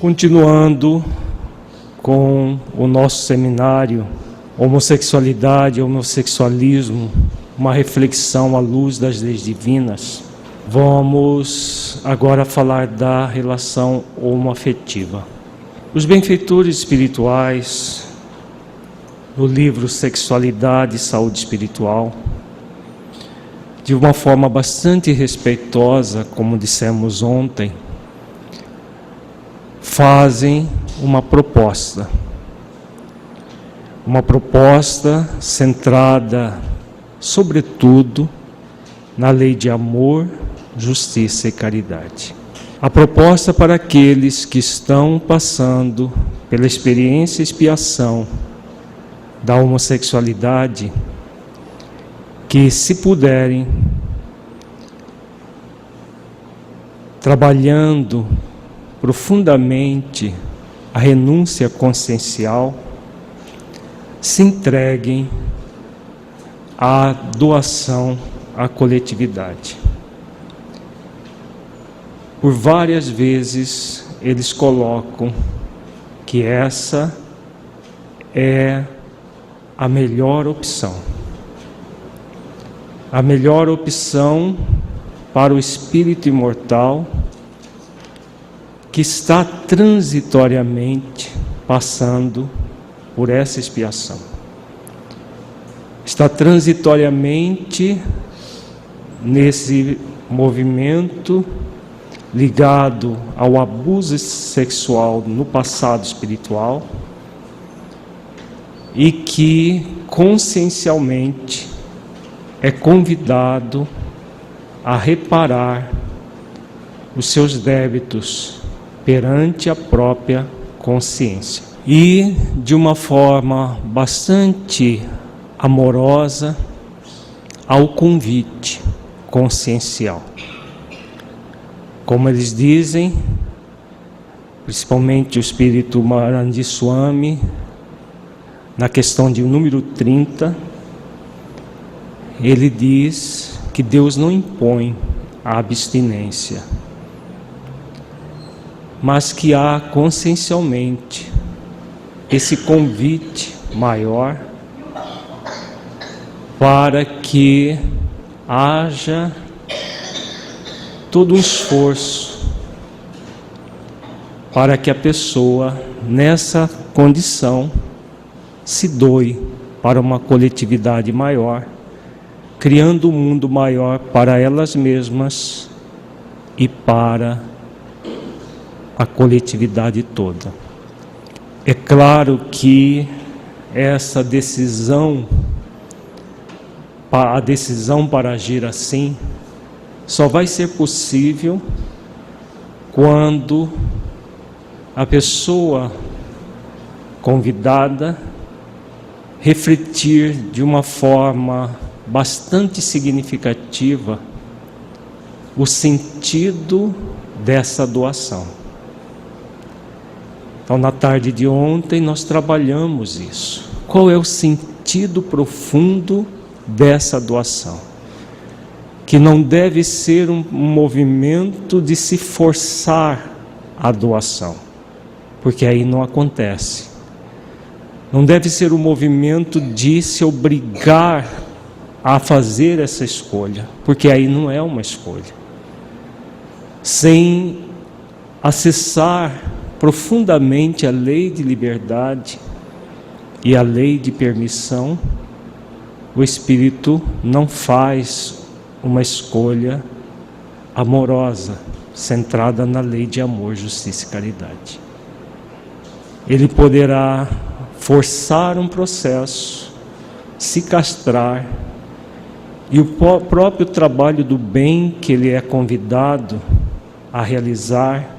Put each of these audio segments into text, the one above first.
Continuando com o nosso seminário Homossexualidade e Homossexualismo, uma reflexão à luz das leis divinas, vamos agora falar da relação homoafetiva. Os benfeitores espirituais, no livro Sexualidade e Saúde Espiritual, de uma forma bastante respeitosa, como dissemos ontem, fazem uma proposta centrada, sobretudo, na lei de amor, justiça e caridade. A proposta para aqueles que estão passando pela experiência e expiação da homossexualidade, que, se puderem, trabalhando profundamente a renúncia consciencial, se entreguem à doação à coletividade. Por várias vezes eles colocam que essa é a melhor opção. A melhor opção para o espírito imortal que está transitoriamente passando por essa expiação. Está transitoriamente nesse movimento ligado ao abuso sexual no passado espiritual e que consciencialmente é convidado a reparar os seus débitos perante a própria consciência. E, de uma forma bastante amorosa, ao convite consciencial. Como eles dizem, principalmente o espírito Maharaji Swami, na questão de número 30, ele diz que Deus não impõe a abstinência, mas que há consciencialmente esse convite maior para que haja todo um esforço para que a pessoa, nessa condição, se doe para uma coletividade maior, criando um mundo maior para elas mesmas e para a coletividade toda. É claro que essa decisão, a decisão para agir assim, só vai ser possível quando a pessoa convidada refletir de uma forma bastante significativa o sentido dessa doação. Então, na tarde de ontem, nós trabalhamos isso. Qual é o sentido profundo dessa doação? Que não deve ser um movimento de se forçar a doação, porque aí não acontece. Não deve ser um movimento de se obrigar a fazer essa escolha, porque aí não é uma escolha. Sem acessar profundamente a lei de liberdade e a lei de permissão, o espírito não faz uma escolha amorosa, centrada na lei de amor, justiça e caridade. Ele poderá forçar um processo, se castrar, e o próprio trabalho do bem que ele é convidado a realizar,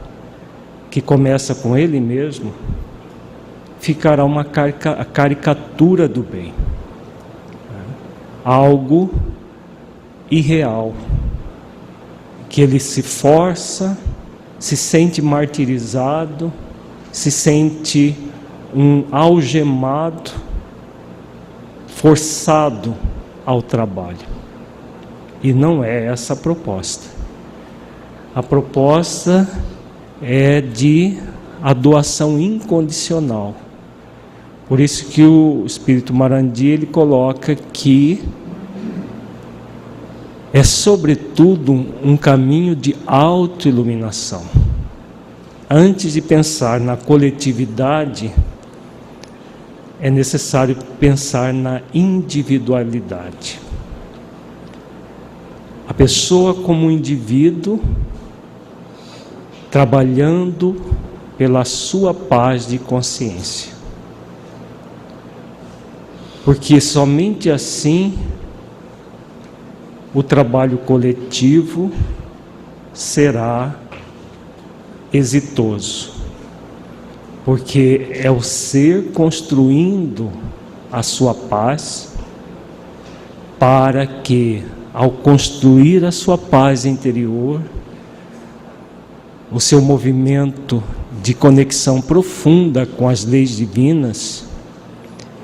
que começa com ele mesmo, ficará uma caricatura do bem. Algo irreal, que ele se força, se sente martirizado, se sente um algemado, forçado ao trabalho. E não é essa a proposta. A proposta é de a doação incondicional. Por isso que o Espírito Marandi ele coloca que é sobretudo um caminho de autoiluminação. Antes de pensar na coletividade, é necessário pensar na individualidade. A pessoa como indivíduo trabalhando pela sua paz de consciência. Porque somente assim o trabalho coletivo será exitoso. Porque é o ser construindo a sua paz para que, ao construir a sua paz interior, o seu movimento de conexão profunda com as leis divinas,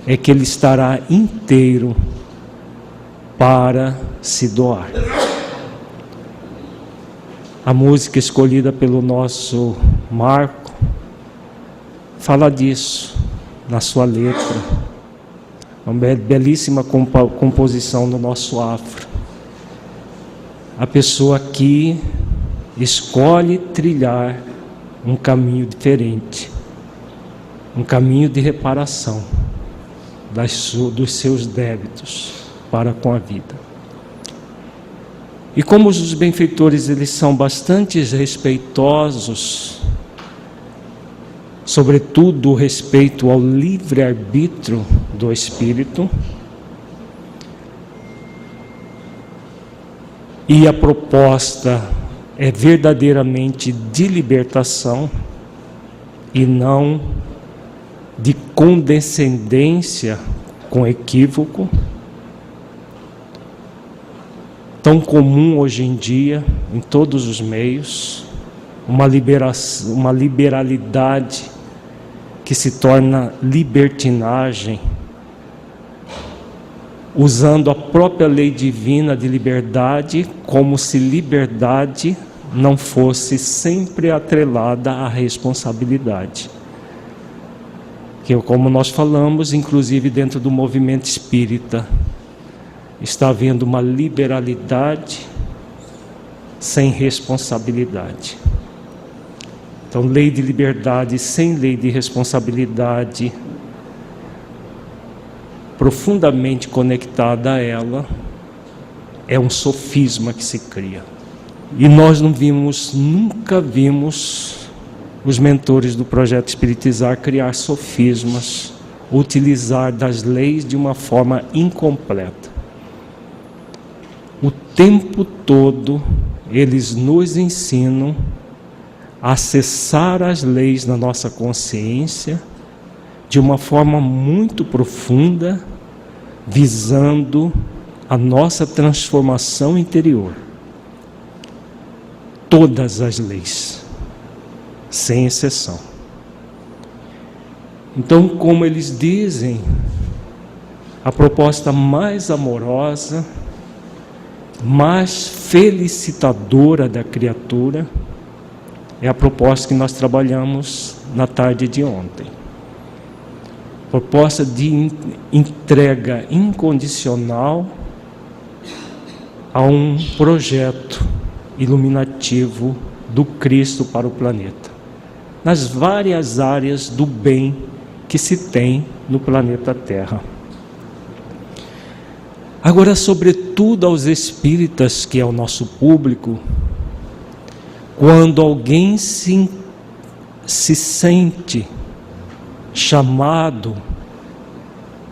é que ele estará inteiro para se doar. A música escolhida pelo nosso Marco fala disso na sua letra. Uma belíssima composição do nosso afro. A pessoa aqui escolhe trilhar um caminho diferente, um caminho de reparação dos seus débitos para com a vida. E como os benfeitores eles são bastante respeitosos, sobretudo o respeito ao livre-arbítrio do espírito, e a proposta é verdadeiramente de libertação e não de condescendência com equívoco, tão comum hoje em dia em todos os meios, uma liberalidade que se torna libertinagem, usando a própria lei divina de liberdade, como se liberdade não fosse sempre atrelada à responsabilidade. Que, como nós falamos, inclusive dentro do movimento espírita, está havendo uma liberalidade sem responsabilidade. Então, lei de liberdade sem lei de responsabilidade, profundamente conectada a ela, é um sofisma que se cria. E nós nunca vimos os mentores do projeto Espiritizar criar sofismas, utilizar das leis de uma forma incompleta. O tempo todo eles nos ensinam a acessar as leis na nossa consciência de uma forma muito profunda, visando a nossa transformação interior. Todas as leis, sem exceção. Então, como eles dizem, a proposta mais amorosa, mais felicitadora da criatura é a proposta que nós trabalhamos na tarde de ontem. Proposta de entrega incondicional a um projeto iluminativo do Cristo para o planeta, nas várias áreas do bem que se tem no planeta Terra. Agora, sobretudo aos espíritas, que é o nosso público, quando alguém se sente chamado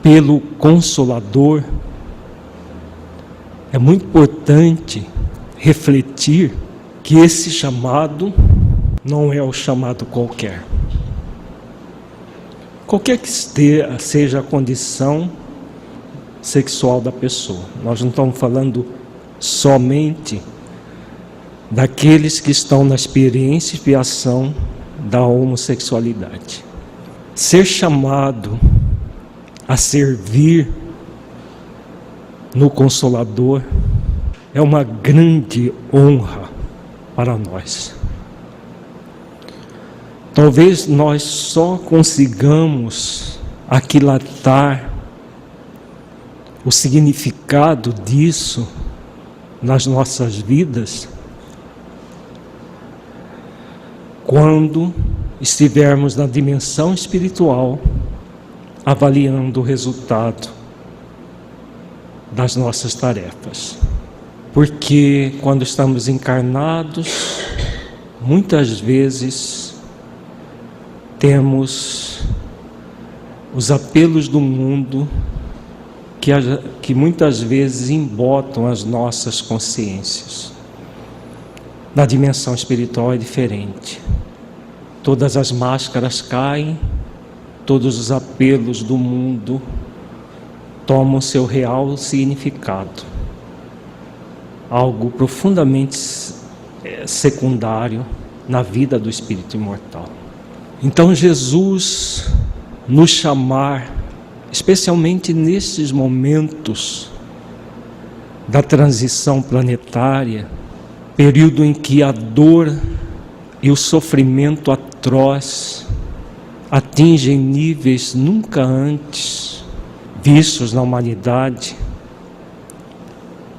pelo Consolador, é muito importante refletir que esse chamado não é o chamado qualquer. Qualquer que seja a condição sexual da pessoa. Nós não estamos falando somente daqueles que estão na experiência e expiação da homossexualidade. Ser chamado a servir no Consolador é uma grande honra para nós. Talvez nós só consigamos aquilatar o significado disso nas nossas vidas quando estivermos na dimensão espiritual avaliando o resultado das nossas tarefas. Porque quando estamos encarnados, muitas vezes temos os apelos do mundo que muitas vezes embotam as nossas consciências. Na dimensão espiritual é diferente. Todas as máscaras caem, todos os apelos do mundo tomam seu real significado. Algo profundamente secundário na vida do espírito imortal. Então Jesus nos chamar, especialmente nesses momentos da transição planetária, período em que a dor e o sofrimento atroz atingem níveis nunca antes vistos na humanidade.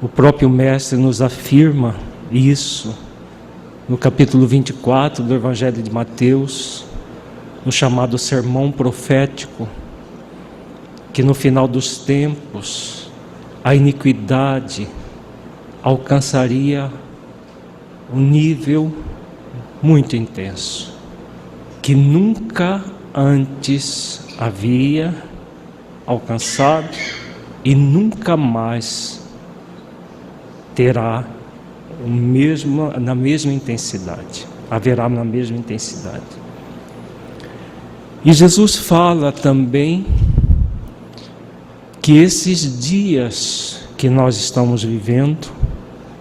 O próprio Mestre nos afirma isso no capítulo 24 do Evangelho de Mateus, no chamado Sermão Profético, que no final dos tempos a iniquidade alcançaria um nível muito intenso, que nunca antes havia alcançado e nunca mais terá na mesma intensidade, haverá na mesma intensidade. E Jesus fala também que esses dias que nós estamos vivendo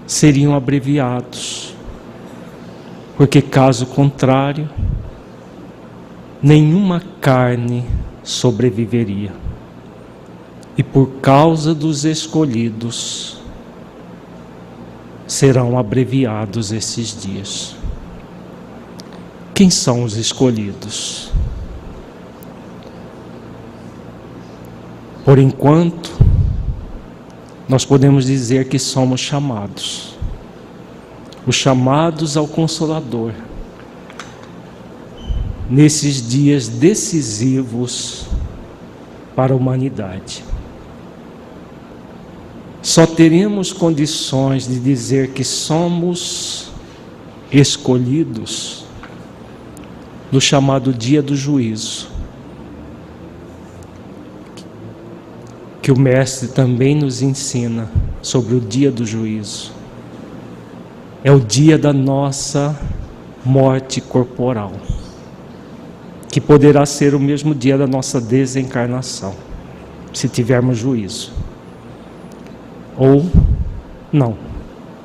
seriam abreviados, porque caso contrário, nenhuma carne sobreviveria. E por causa dos escolhidos, serão abreviados esses dias. Quem são os escolhidos? Por enquanto, nós podemos dizer que somos chamados. Os chamados ao Consolador. Nesses dias decisivos para a humanidade. Só teremos condições de dizer que somos escolhidos no chamado dia do juízo, que o Mestre também nos ensina sobre o dia do juízo. É o dia da nossa morte corporal, que poderá ser o mesmo dia da nossa desencarnação, se tivermos juízo. Ou não,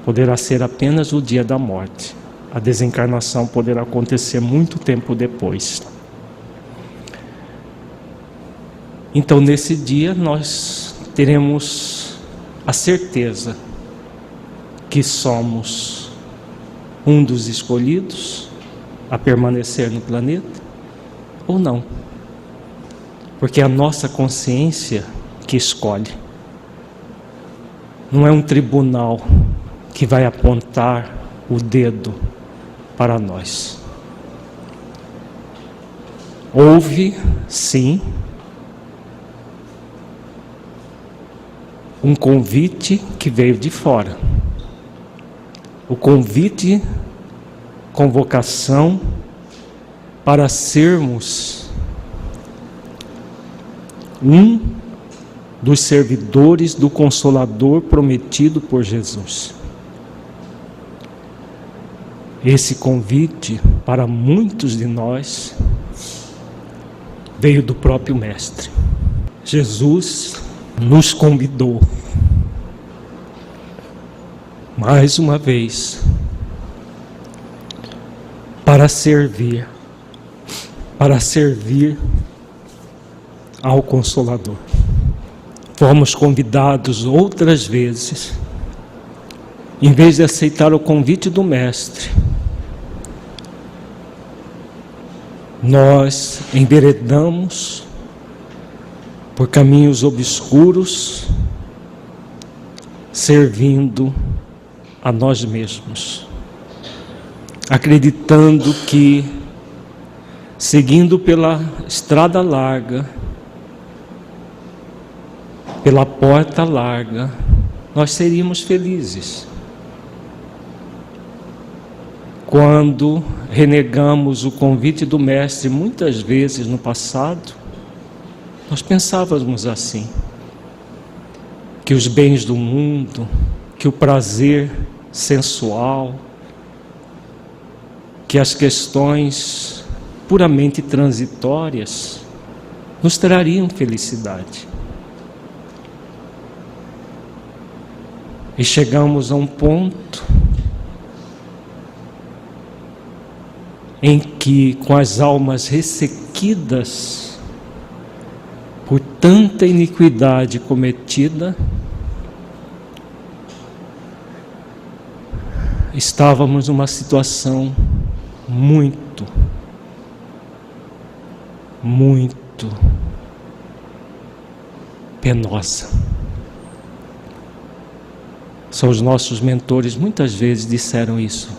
poderá ser apenas o dia da morte. A desencarnação poderá acontecer muito tempo depois. Então, nesse dia, nós teremos a certeza que somos um dos escolhidos a permanecer no planeta, ou não. Porque é a nossa consciência que escolhe. Não é um tribunal que vai apontar o dedo para nós. Houve, sim, um convite que veio de fora. O convite, convocação para sermos um dos servidores do Consolador prometido por Jesus. Esse convite, para muitos de nós, veio do próprio Mestre. Jesus nos convidou, mais uma vez, para servir ao Consolador. Fomos convidados outras vezes, em vez de aceitar o convite do Mestre, nós enveredamos por caminhos obscuros, servindo a nós mesmos, acreditando que, seguindo pela estrada larga, pela porta larga, nós seríamos felizes. Quando renegamos o convite do Mestre, muitas vezes no passado, nós pensávamos assim, que os bens do mundo, que o prazer sensual, que as questões puramente transitórias nos trariam felicidade. E chegamos a um ponto em que, com as almas ressequidas por tanta iniquidade cometida, estávamos numa situação muito penosa. São os nossos mentores, muitas vezes disseram isso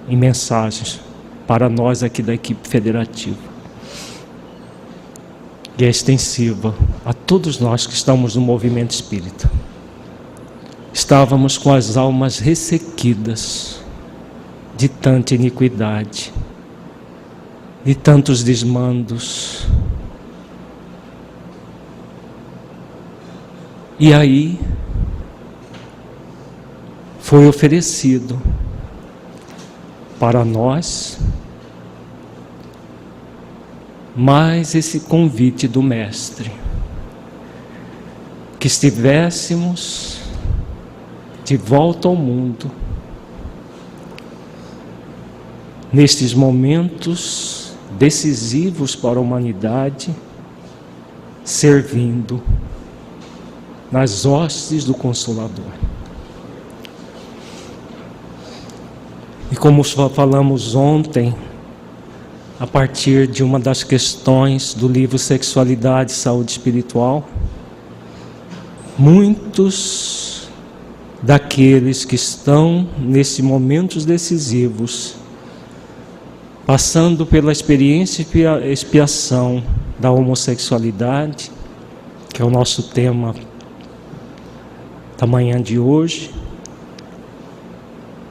em mensagens para nós aqui da equipe federativa. E é extensiva a todos nós que estamos no movimento espírita. Estávamos com as almas ressequidas de tanta iniquidade, de tantos desmandos. E aí foi oferecido para nós mais esse convite do Mestre, que estivéssemos de volta ao mundo, nestes momentos decisivos para a humanidade, servindo nas hostes do Consolador. E como falamos ontem, a partir de uma das questões do livro Sexualidade e Saúde Espiritual, muitos daqueles que estão nesses momentos decisivos, passando pela experiência e expiação da homossexualidade, que é o nosso tema da manhã de hoje,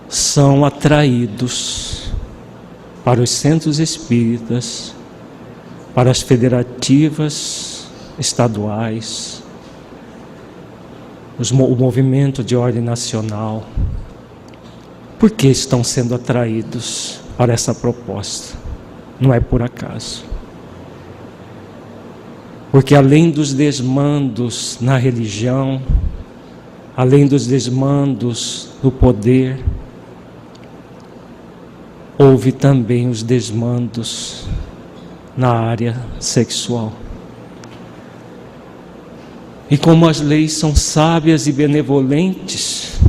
são atraídos para os centros espíritas, para as federativas estaduais, o movimento de ordem nacional. Por que estão sendo atraídos para essa proposta? Não é por acaso. Porque além dos desmandos na religião, além dos desmandos no poder, houve também os desmandos na área sexual. E como as leis são sábias e benevolentes,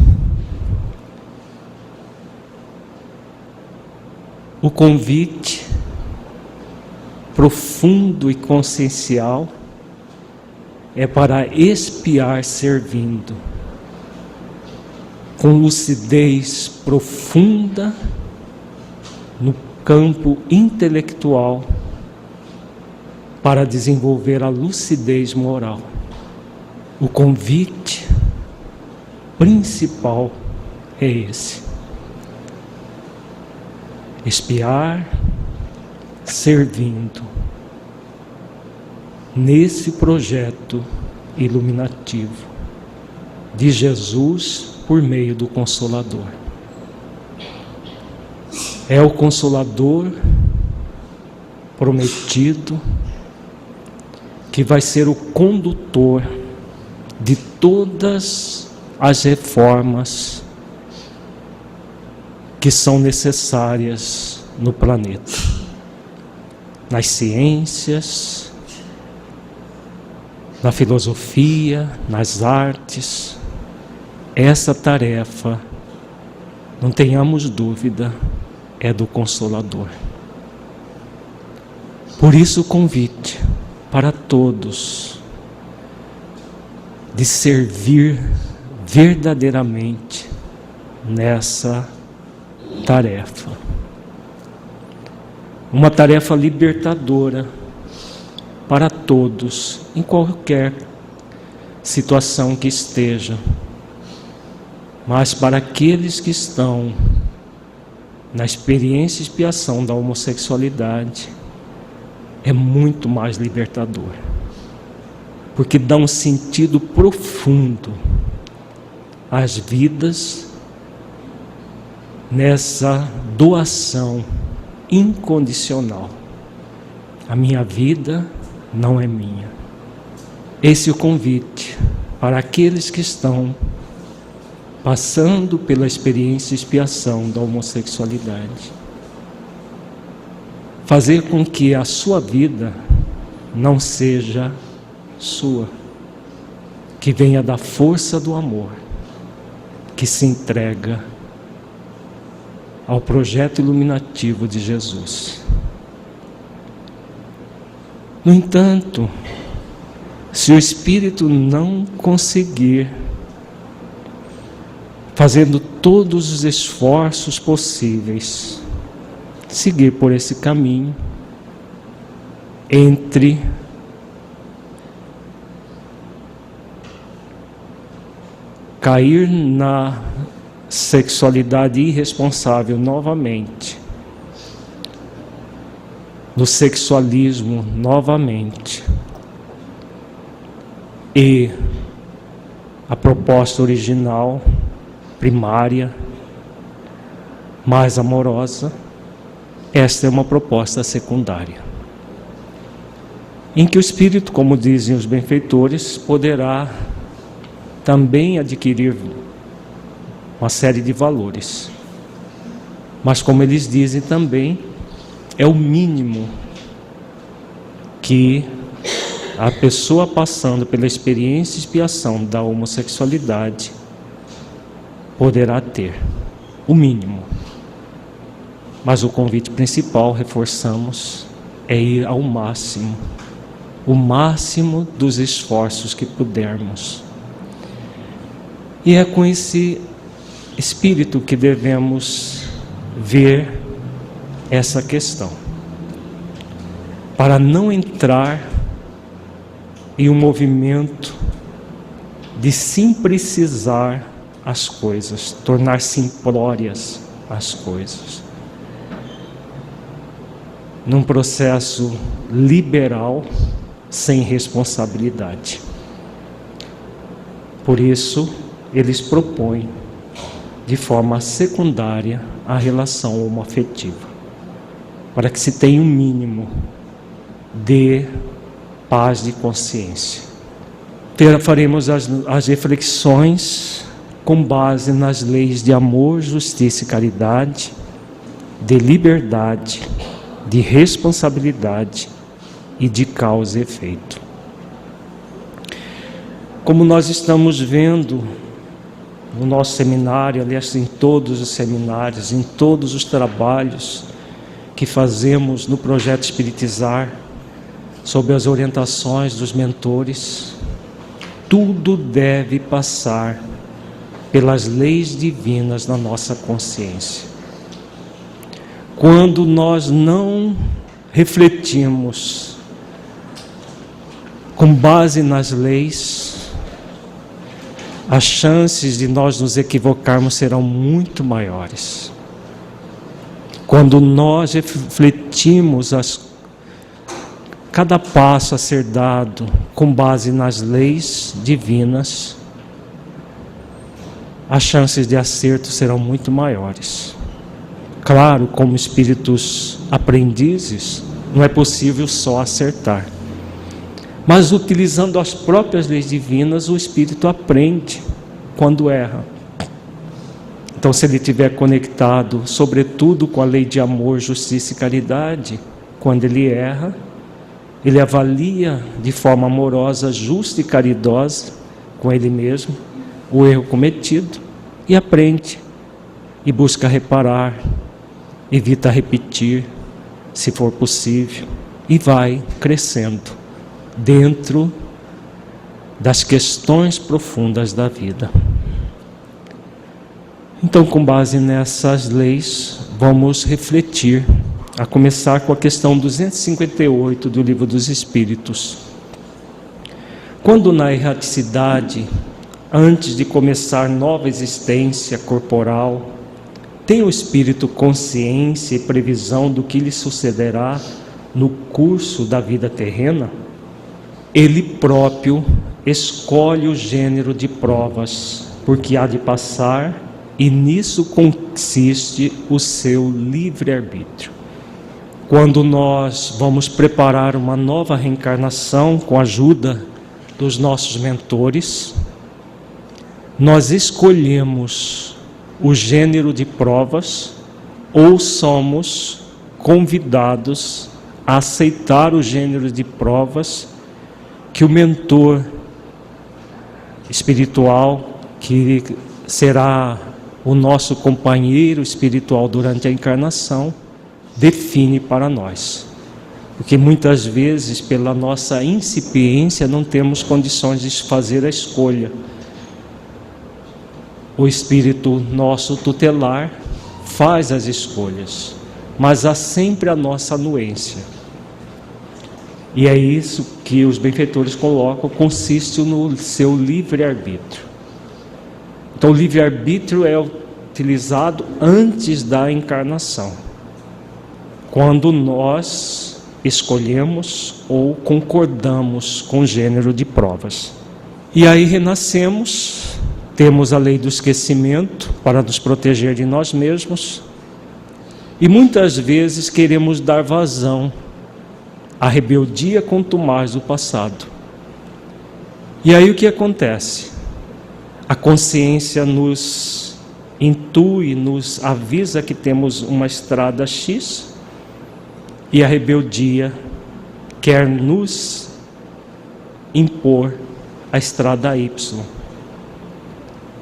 o convite profundo e consciencial é para expiar servindo, com lucidez profunda no campo intelectual, para desenvolver a lucidez moral. O convite principal é esse: expiar servindo nesse projeto iluminativo de Jesus por meio do Consolador. É o Consolador prometido que vai ser o condutor de todas as reformas que são necessárias no planeta, nas ciências, na filosofia, nas artes. Essa tarefa, não tenhamos dúvida, é do Consolador. Por isso o convite para todos de servir verdadeiramente nessa tarefa. Uma tarefa libertadora para todos, em qualquer situação que esteja. Mas para aqueles que estão na experiência e expiação da homossexualidade, é muito mais libertador. Porque dá um sentido profundo às vidas nessa doação incondicional. A minha vida não é minha. Esse é o convite para aqueles que estão passando pela experiência e expiação da homossexualidade. Fazer com que a sua vida não seja sua, que venha da força do amor, que se entrega ao projeto iluminativo de Jesus. No entanto, se o Espírito não conseguir, fazendo todos os esforços possíveis, seguir por esse caminho, entre cair na sexualidade irresponsável novamente, no sexualismo novamente, e a proposta original, primária, mais amorosa, esta é uma proposta secundária, em que o Espírito, como dizem os benfeitores, poderá também adquirir uma série de valores, mas como eles dizem também, é o mínimo que a pessoa passando pela experiência e expiação da homossexualidade poderá ter, o mínimo. Mas o convite principal, reforçamos, é ir ao máximo, o máximo dos esforços que pudermos. E é com esse espírito que devemos ver essa questão, para não entrar em um movimento de simpliciar as coisas, tornar simplórias as coisas, num processo liberal sem responsabilidade. Por isso, eles propõem de forma secundária a relação homoafetiva, para que se tenha um mínimo de paz de consciência. Faremos as reflexões com base nas leis de amor, justiça e caridade, de liberdade, de responsabilidade e de causa e efeito. Como nós estamos vendo no nosso seminário, aliás, em todos os seminários, em todos os trabalhos que fazemos no Projeto Espiritizar, sob as orientações dos mentores, tudo deve passar pelas leis divinas na nossa consciência. Quando nós não refletimos com base nas leis, as chances de nós nos equivocarmos serão muito maiores. Quando nós refletimos cada passo a ser dado com base nas leis divinas, as chances de acerto serão muito maiores. Claro, como espíritos aprendizes, não é possível só acertar. Mas utilizando as próprias leis divinas, o espírito aprende quando erra. Então, se ele estiver conectado, sobretudo com a lei de amor, justiça e caridade, quando ele erra, ele avalia de forma amorosa, justa e caridosa com ele mesmo o erro cometido e aprende e busca reparar, evita repetir, se for possível, e vai crescendo dentro das questões profundas da vida. Então, com base nessas leis, vamos refletir, a começar com a questão 258 do Livro dos Espíritos. Quando na erraticidade, antes de começar nova existência corporal, tem o espírito consciência e previsão do que lhe sucederá no curso da vida terrena, ele próprio escolhe o gênero de provas, porque há de passar, e nisso consiste o seu livre-arbítrio. Quando nós vamos preparar uma nova reencarnação com a ajuda dos nossos mentores, nós escolhemos o gênero de provas ou somos convidados a aceitar o gênero de provas que o mentor espiritual, que será o nosso companheiro espiritual durante a encarnação, define para nós. Porque muitas vezes, pela nossa incipiência, não temos condições de fazer a escolha. O Espírito nosso tutelar faz as escolhas, mas há sempre a nossa anuência. E é isso que os benfeitores colocam, consiste no seu livre-arbítrio. Então, o livre-arbítrio é utilizado antes da encarnação, quando nós escolhemos ou concordamos com o gênero de provas. E aí renascemos, temos a lei do esquecimento para nos proteger de nós mesmos, e muitas vezes queremos dar vazão à rebeldia contumaz do passado. E aí o que acontece? A consciência nos intui, nos avisa que temos uma estrada X, e a rebeldia quer nos impor a estrada Y.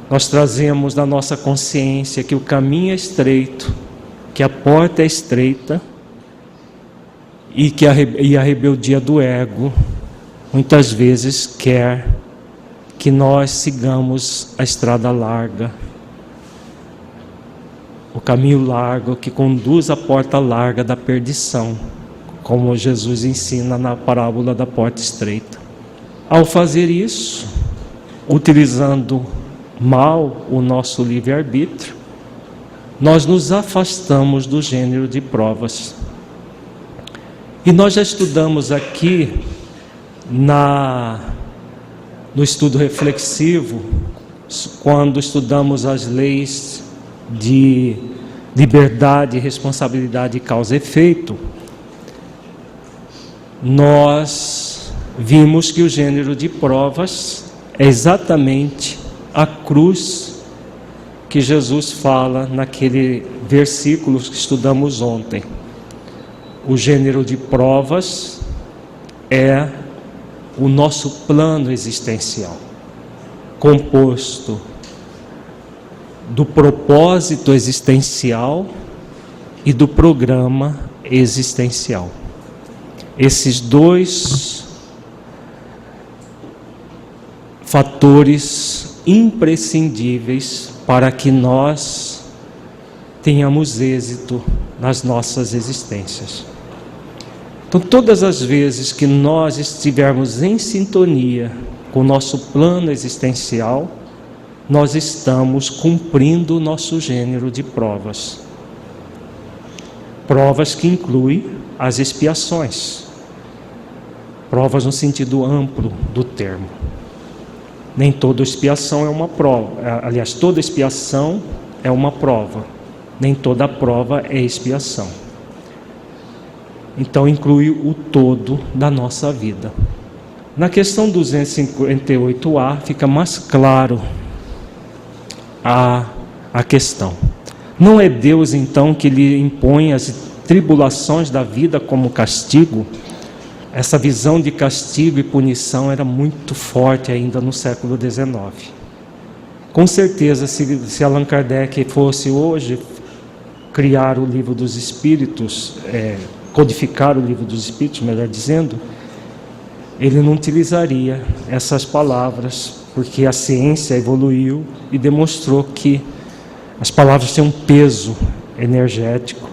Nós trazemos na nossa consciência que o caminho é estreito, que a porta é estreita, e que a rebeldia do ego muitas vezes quer que nós sigamos a estrada larga, o caminho largo que conduz à porta larga da perdição, como Jesus ensina na parábola da porta estreita. Ao fazer isso, utilizando mal o nosso livre-arbítrio, nós nos afastamos do gênero de provas. E nós já estudamos aqui no estudo reflexivo, quando estudamos as leis de liberdade, responsabilidade e causa e efeito, nós vimos que o gênero de provas é exatamente a cruz que Jesus fala naquele versículo que estudamos ontem. O gênero de provas é o nosso plano existencial, composto do propósito existencial e do programa existencial. Esses dois fatores imprescindíveis para que nós tenhamos êxito nas nossas existências. Então, todas as vezes que nós estivermos em sintonia com o nosso plano existencial, nós estamos cumprindo o nosso gênero de provas. Provas que incluem as expiações. Provas no sentido amplo do termo. Nem toda expiação é uma prova. Aliás, toda expiação é uma prova. Nem toda prova é expiação. Então, inclui o todo da nossa vida. Na questão 258A, fica mais claro a questão. Não é Deus, então, que lhe impõe as tribulações da vida como castigo? Essa visão de castigo e punição era muito forte ainda no século XIX. Com certeza, se Allan Kardec fosse hoje criar o Livro dos Espíritos, codificar o livro dos Espíritos, melhor dizendo, ele não utilizaria essas palavras, porque a ciência evoluiu e demonstrou que as palavras têm um peso energético,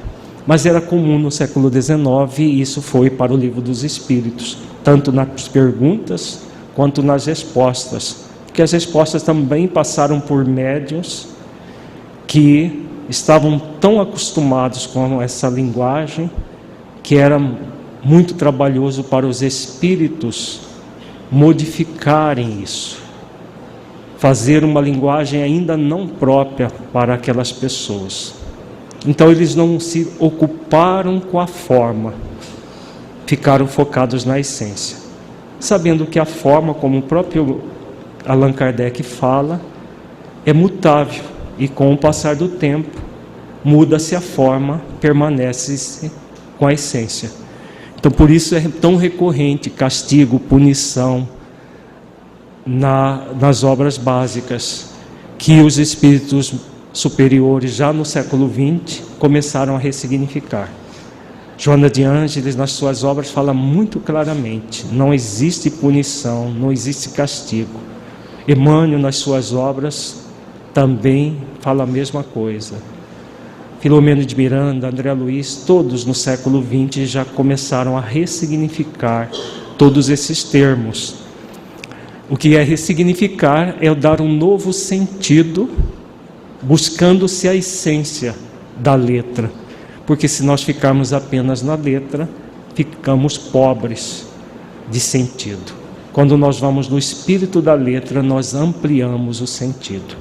mas era comum no século XIX e isso foi para o livro dos Espíritos, tanto nas perguntas quanto nas respostas, porque as respostas também passaram por médiuns que estavam tão acostumados com essa linguagem que era muito trabalhoso para os espíritos modificarem isso, fazer uma linguagem ainda não própria para aquelas pessoas. Então eles não se ocuparam com a forma, ficaram focados na essência, sabendo que a forma, como o próprio Allan Kardec fala, é mutável e com o passar do tempo muda-se a forma, permanece-se com a essência. Então por isso é tão recorrente castigo, punição nas obras básicas, que os espíritos superiores já no século XX começaram a ressignificar. Joana de Ângeles, nas suas obras, fala muito claramente: não existe punição, não existe castigo. Emmanuel, nas suas obras, também fala a mesma coisa. Filomeno de Miranda, André Luiz, todos no século XX já começaram a ressignificar todos esses termos. O que é ressignificar é dar um novo sentido, buscando-se a essência da letra, porque se nós ficarmos apenas na letra, ficamos pobres de sentido. Quando nós vamos no espírito da letra, nós ampliamos o sentido.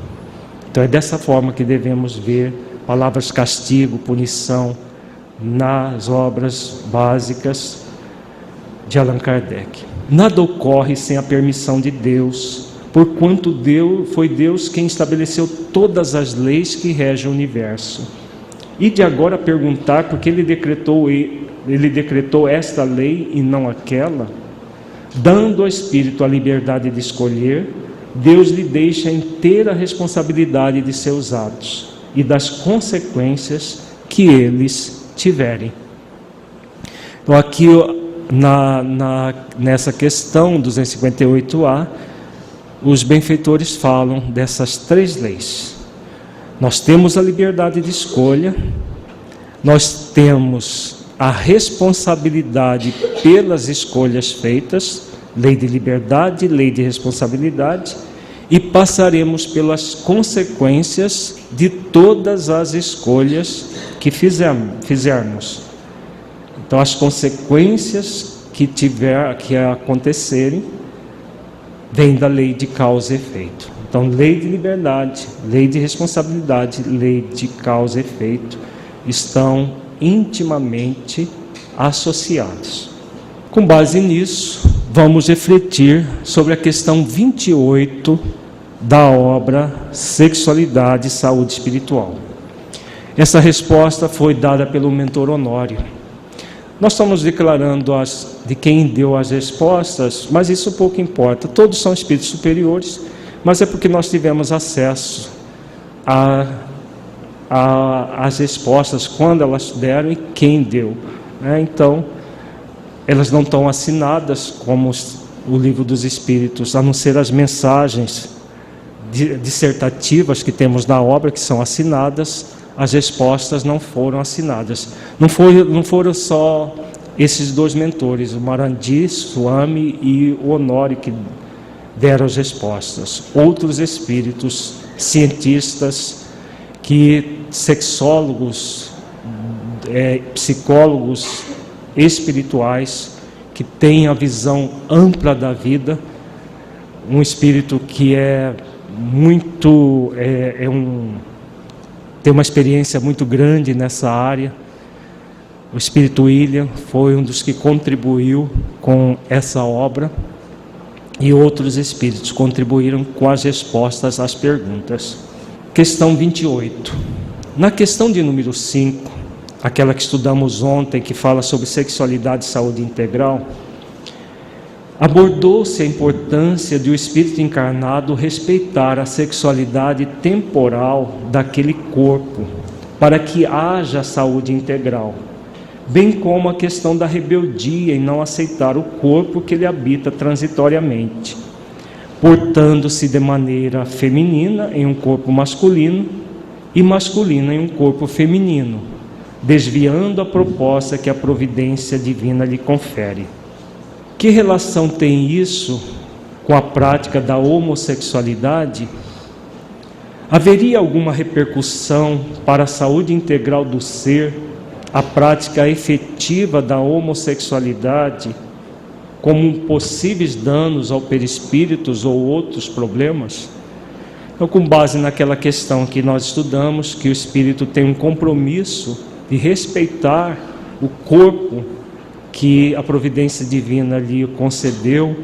Então é dessa forma que devemos ver palavras castigo, punição nas obras básicas de Allan Kardec. Nada ocorre sem a permissão de Deus, porquanto foi Deus quem estabeleceu todas as leis que regem o universo. E de agora perguntar por que ele decretou esta lei e não aquela, dando ao Espírito a liberdade de escolher, Deus lhe deixa a inteira responsabilidade de seus atos e das consequências que eles tiverem. Então aqui nessa questão 258A, os benfeitores falam dessas três leis. Nós temos a liberdade de escolha, nós temos a responsabilidade pelas escolhas feitas, lei de liberdade, lei de responsabilidade, e passaremos pelas consequências de todas as escolhas que fizermos. Então, as consequências que acontecerem, vêm da lei de causa e efeito. Então, lei de liberdade, lei de responsabilidade, lei de causa e efeito estão intimamente associados. Com base nisso, vamos refletir sobre a questão 28 da obra Sexualidade e Saúde Espiritual. Essa resposta foi dada pelo mentor Honório. Nós estamos declarando de quem deu as respostas, mas isso pouco importa. Todos são espíritos superiores, mas é porque nós tivemos acesso às respostas, quando elas deram e quem deu. Então, elas não estão assinadas como o Livro dos Espíritos, a não ser as mensagens dissertativas que temos na obra, que são assinadas. As respostas não foram assinadas. Não foram só esses dois mentores, o Marandi, Swami e o Honório, que deram as respostas. Outros espíritos, cientistas, sexólogos, psicólogos espirituais, que têm a visão ampla da vida, um espírito que tem uma experiência muito grande nessa área. O espírito William foi um dos que contribuiu com essa obra, e outros espíritos contribuíram com as respostas às perguntas. Questão 28. Na questão de número 5, aquela que estudamos ontem, que fala sobre sexualidade e saúde integral, abordou-se a importância de o espírito encarnado respeitar a sexualidade temporal daquele corpo, para que haja saúde integral, bem como a questão da rebeldia em não aceitar o corpo que ele habita transitoriamente, portando-se de maneira feminina em um corpo masculino e masculina em um corpo feminino, desviando a proposta que a providência divina lhe confere. Que relação tem isso com a prática da homossexualidade? Haveria alguma repercussão para a saúde integral do ser, a prática efetiva da homossexualidade, como possíveis danos ao perispíritos ou outros problemas? Então, com base naquela questão que nós estudamos, que o espírito tem um compromisso de respeitar o corpo que a providência divina lhe concedeu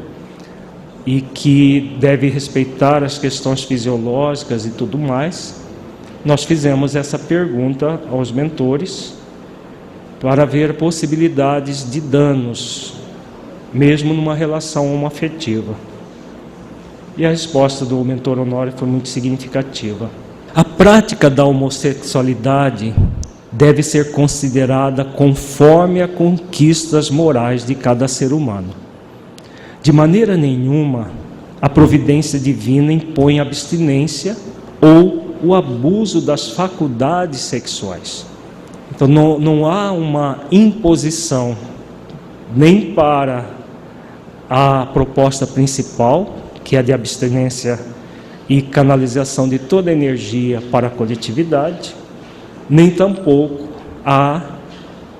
e que deve respeitar as questões fisiológicas e tudo mais, nós fizemos essa pergunta aos mentores para ver possibilidades de danos, mesmo numa relação homoafetiva. E a resposta do mentor Honório foi muito significativa. A prática da homossexualidade deve ser considerada conforme as conquistas morais de cada ser humano. De maneira nenhuma, a providência divina impõe abstinência ou o abuso das faculdades sexuais. Então não há uma imposição nem para a proposta principal, que é a de abstinência e canalização de toda a energia para a coletividade, nem tampouco há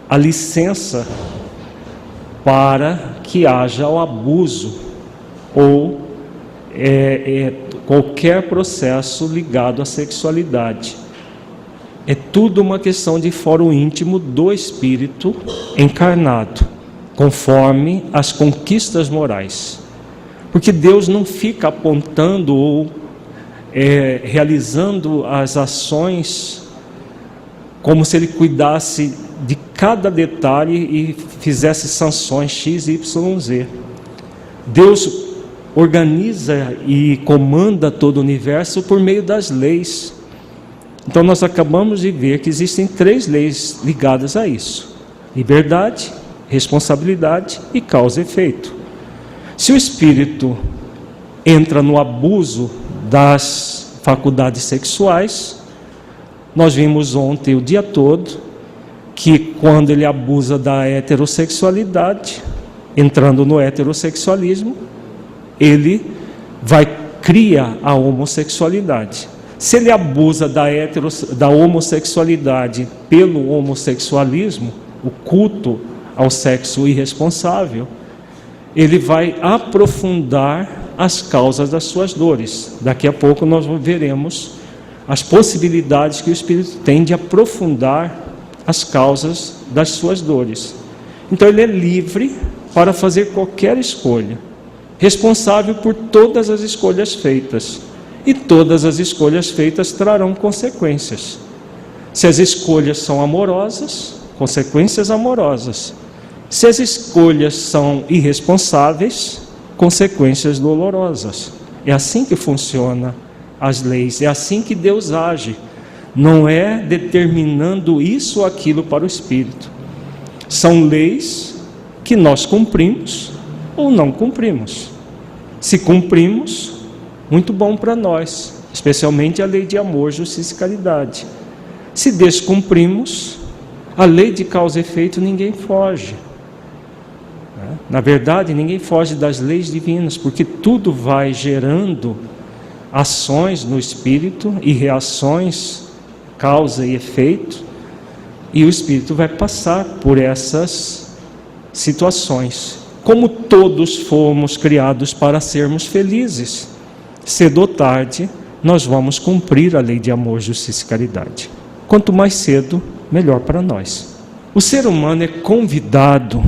a licença para que haja o abuso ou qualquer processo ligado à sexualidade. É tudo uma questão de fórum íntimo do espírito encarnado, conforme as conquistas morais. Porque Deus não fica apontando ou realizando as ações como se Ele cuidasse de cada detalhe e fizesse sanções X, Y, Z. Deus organiza e comanda todo o universo por meio das leis. Então nós acabamos de ver que existem 3 leis ligadas a isso: liberdade, responsabilidade e causa e efeito. Se o espírito entra no abuso das faculdades sexuais, nós vimos ontem o dia todo que quando ele abusa da heterossexualidade, entrando no heterossexualismo, ele cria a homossexualidade. Se ele abusa da homossexualidade pelo homossexualismo, o culto ao sexo irresponsável, ele vai aprofundar as causas das suas dores. Daqui a pouco nós veremos as possibilidades que o espírito tem de aprofundar as causas das suas dores. Então ele é livre para fazer qualquer escolha, responsável por todas as escolhas feitas. E todas as escolhas feitas trarão consequências. Se as escolhas são amorosas, consequências amorosas. Se as escolhas são irresponsáveis, consequências dolorosas. É assim que funcionam as leis, é assim que Deus age. Não é determinando isso ou aquilo para o espírito. São leis que nós cumprimos ou não cumprimos. Se cumprimos, muito bom para nós, especialmente a lei de amor, justiça e caridade. Se descumprimos, a lei de causa e efeito ninguém foge. Na verdade, ninguém foge das leis divinas, porque tudo vai gerando ações no espírito e reações, causa e efeito, e o espírito vai passar por essas situações. Como todos fomos criados para sermos felizes, cedo ou tarde, nós vamos cumprir a lei de amor, justiça e caridade. Quanto mais cedo, melhor para nós. O ser humano é convidado,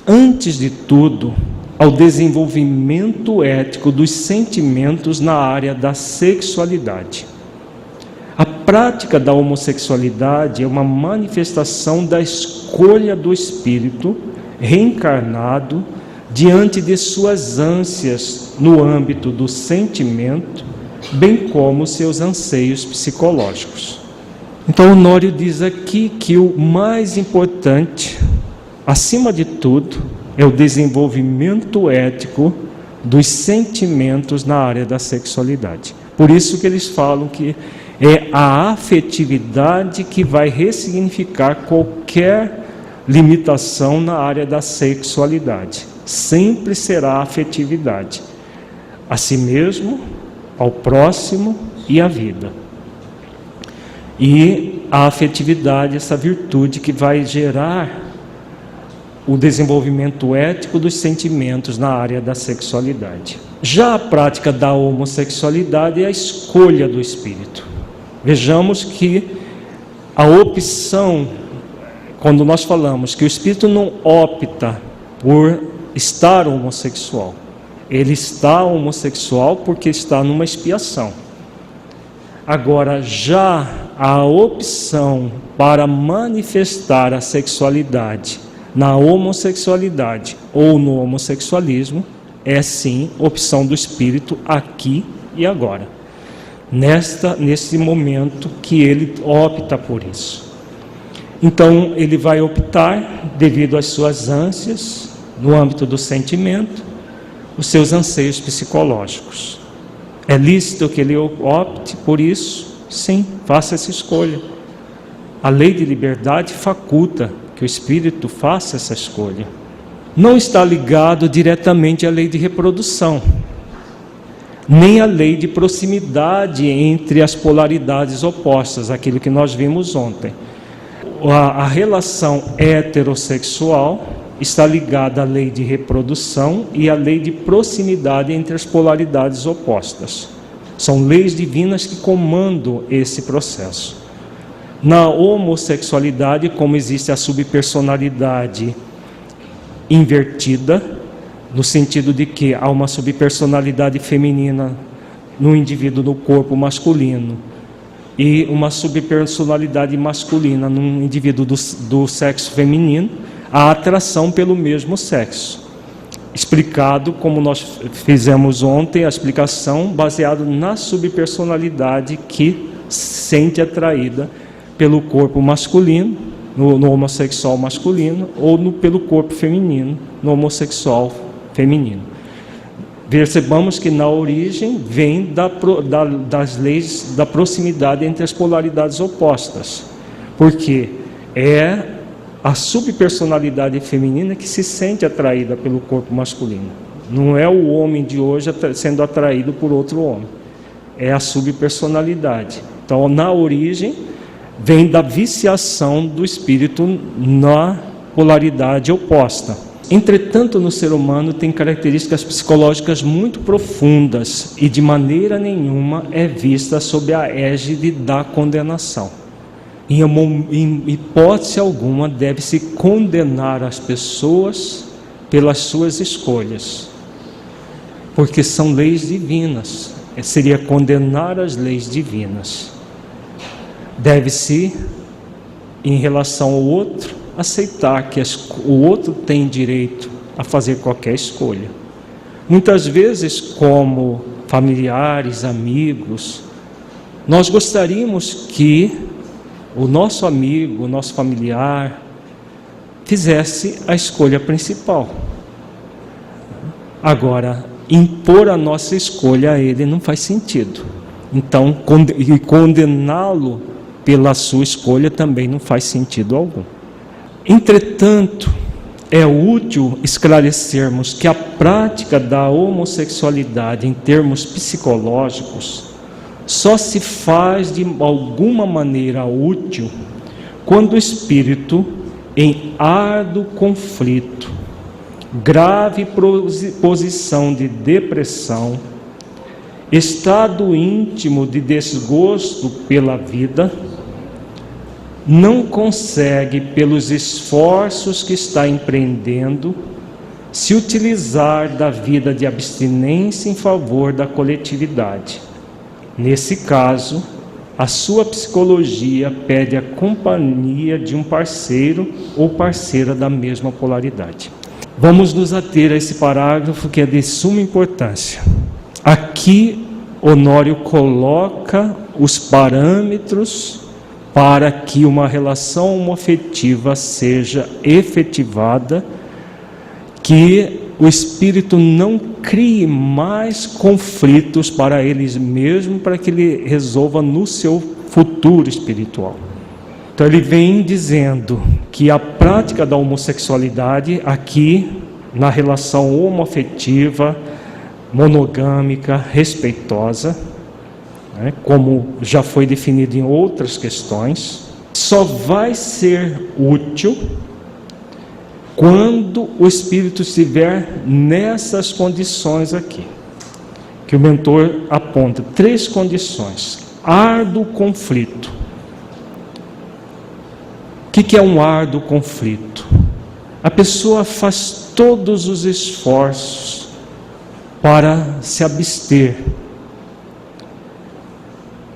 antes de tudo, ao desenvolvimento ético dos sentimentos na área da sexualidade. A prática da homossexualidade é uma manifestação da escolha do espírito reencarnado diante de suas ânsias no âmbito do sentimento, bem como seus anseios psicológicos. Então Honório diz aqui que o mais importante acima de tudo, é o desenvolvimento ético dos sentimentos na área da sexualidade. Por isso que eles falam que é a afetividade que vai ressignificar qualquer limitação na área da sexualidade. Sempre será a afetividade. A si mesmo, ao próximo e à vida. E a afetividade, essa virtude que vai gerar o desenvolvimento ético dos sentimentos na área da sexualidade. Já a prática da homossexualidade é a escolha do espírito. Vejamos que a opção, quando nós falamos que o espírito não opta por estar homossexual, ele está homossexual porque está numa expiação. Agora, já a opção para manifestar a sexualidade na homossexualidade ou no homossexualismo é sim opção do espírito aqui e agora, nesse momento que ele opta por isso. Então ele vai optar devido às suas ânsias no âmbito do sentimento, os seus anseios psicológicos. É lícito que ele opte por isso? Sim, faça essa escolha. A lei de liberdade faculta que o espírito faça essa escolha. Não está ligado diretamente à lei de reprodução, nem à lei de proximidade entre as polaridades opostas, aquilo que nós vimos ontem. A relação heterossexual está ligada à lei de reprodução e à lei de proximidade entre as polaridades opostas. São leis divinas que comandam esse processo. Na homossexualidade, como existe a subpersonalidade invertida, no sentido de que há uma subpersonalidade feminina no indivíduo no corpo masculino e uma subpersonalidade masculina num indivíduo do sexo feminino, a atração pelo mesmo sexo. Explicado, como nós fizemos ontem, a explicação baseada na subpersonalidade que se sente atraída pelo corpo masculino, no homossexual masculino, ou pelo corpo feminino, no homossexual feminino. Percebamos que na origem vem das leis da proximidade entre as polaridades opostas, porque é a subpersonalidade feminina que se sente atraída pelo corpo masculino. Não é o homem de hoje sendo atraído por outro homem, é a subpersonalidade. Então, na origem, vem da viciação do espírito na polaridade oposta. Entretanto, no ser humano tem características psicológicas muito profundas e de maneira nenhuma é vista sob a égide da condenação. Em hipótese alguma deve-se condenar as pessoas pelas suas escolhas, porque são leis divinas. Seria condenar as leis divinas. Deve-se, em relação ao outro, aceitar que o outro tem direito a fazer qualquer escolha. Muitas vezes, como familiares, amigos, nós gostaríamos que o nosso amigo, o nosso familiar, fizesse a escolha principal. Agora, impor a nossa escolha a ele não faz sentido. Então, condená-lo pela sua escolha também não faz sentido algum. Entretanto, é útil esclarecermos que a prática da homossexualidade em termos psicológicos só se faz de alguma maneira útil quando o espírito, em árduo conflito, grave posição de depressão, estado íntimo de desgosto pela vida, não consegue, pelos esforços que está empreendendo, se utilizar da vida de abstinência em favor da coletividade. Nesse caso, a sua psicologia pede a companhia de um parceiro ou parceira da mesma polaridade. Vamos nos ater a esse parágrafo que é de suma importância. Aqui, Honório coloca os parâmetros para que uma relação homoafetiva seja efetivada, que o espírito não crie mais conflitos para eles mesmos, para que ele resolva no seu futuro espiritual. Então ele vem dizendo que a prática da homossexualidade aqui, na relação homoafetiva, monogâmica, respeitosa, como já foi definido em outras questões, só vai ser útil quando o espírito estiver nessas condições aqui, que o mentor aponta, 3 condições. Árduo conflito. O que é um árduo conflito? A pessoa faz todos os esforços para se abster,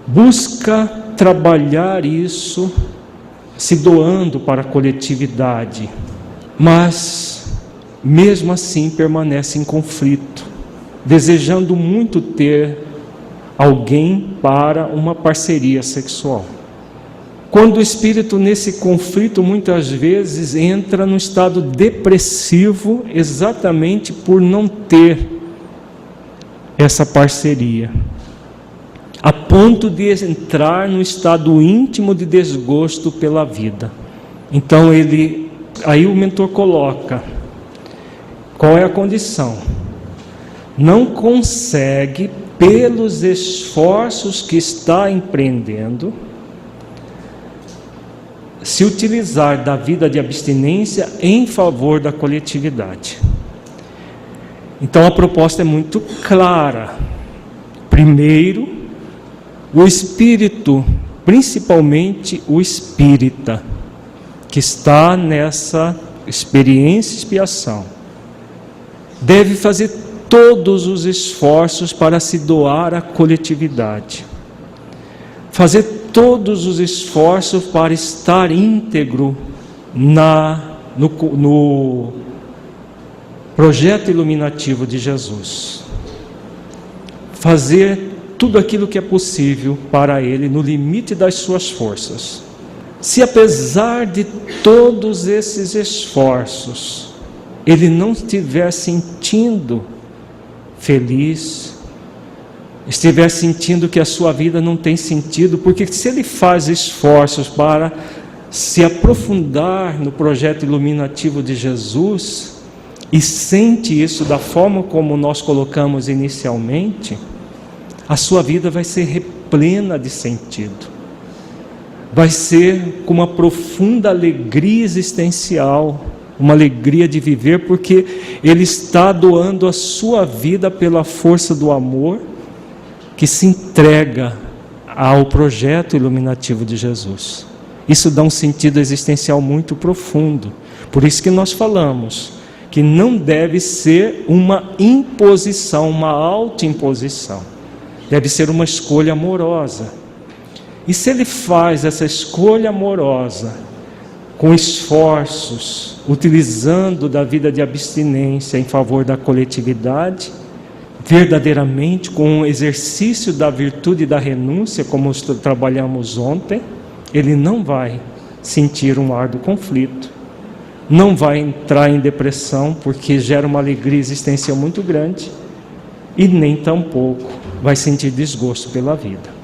busca trabalhar isso, se doando para a coletividade, mas mesmo assim permanece em conflito, desejando muito ter alguém para uma parceria sexual. Quando o espírito nesse conflito muitas vezes entra num estado depressivo, exatamente por não ter essa parceria, a ponto de entrar num estado íntimo de desgosto pela vida. Então aí o mentor coloca, qual é a condição? Não consegue, pelos esforços que está empreendendo, se utilizar da vida de abstinência em favor da coletividade. Então a proposta é muito clara. Primeiro, o espírito, principalmente o espírita, que está nessa experiência e expiação, deve fazer todos os esforços para se doar à coletividade, fazer todos os esforços para estar íntegro no projeto iluminativo de Jesus, fazer tudo aquilo que é possível para ele no limite das suas forças. Se apesar de todos esses esforços, ele não estiver sentindo feliz, estiver sentindo que a sua vida não tem sentido, porque se ele faz esforços para se aprofundar no projeto iluminativo de Jesus e sente isso da forma como nós colocamos inicialmente, a sua vida vai ser replena de sentido, vai ser com uma profunda alegria existencial, uma alegria de viver, porque ele está doando a sua vida pela força do amor que se entrega ao projeto iluminativo de Jesus. Isso dá um sentido existencial muito profundo. Por isso que nós falamos que não deve ser uma imposição, uma autoimposição. Deve ser uma escolha amorosa. E se ele faz essa escolha amorosa, com esforços, utilizando da vida de abstinência em favor da coletividade, verdadeiramente com o exercício da virtude da renúncia, como trabalhamos ontem, ele não vai sentir um árduo conflito, não vai entrar em depressão, porque gera uma alegria existencial muito grande, e nem tampouco vai sentir desgosto pela vida.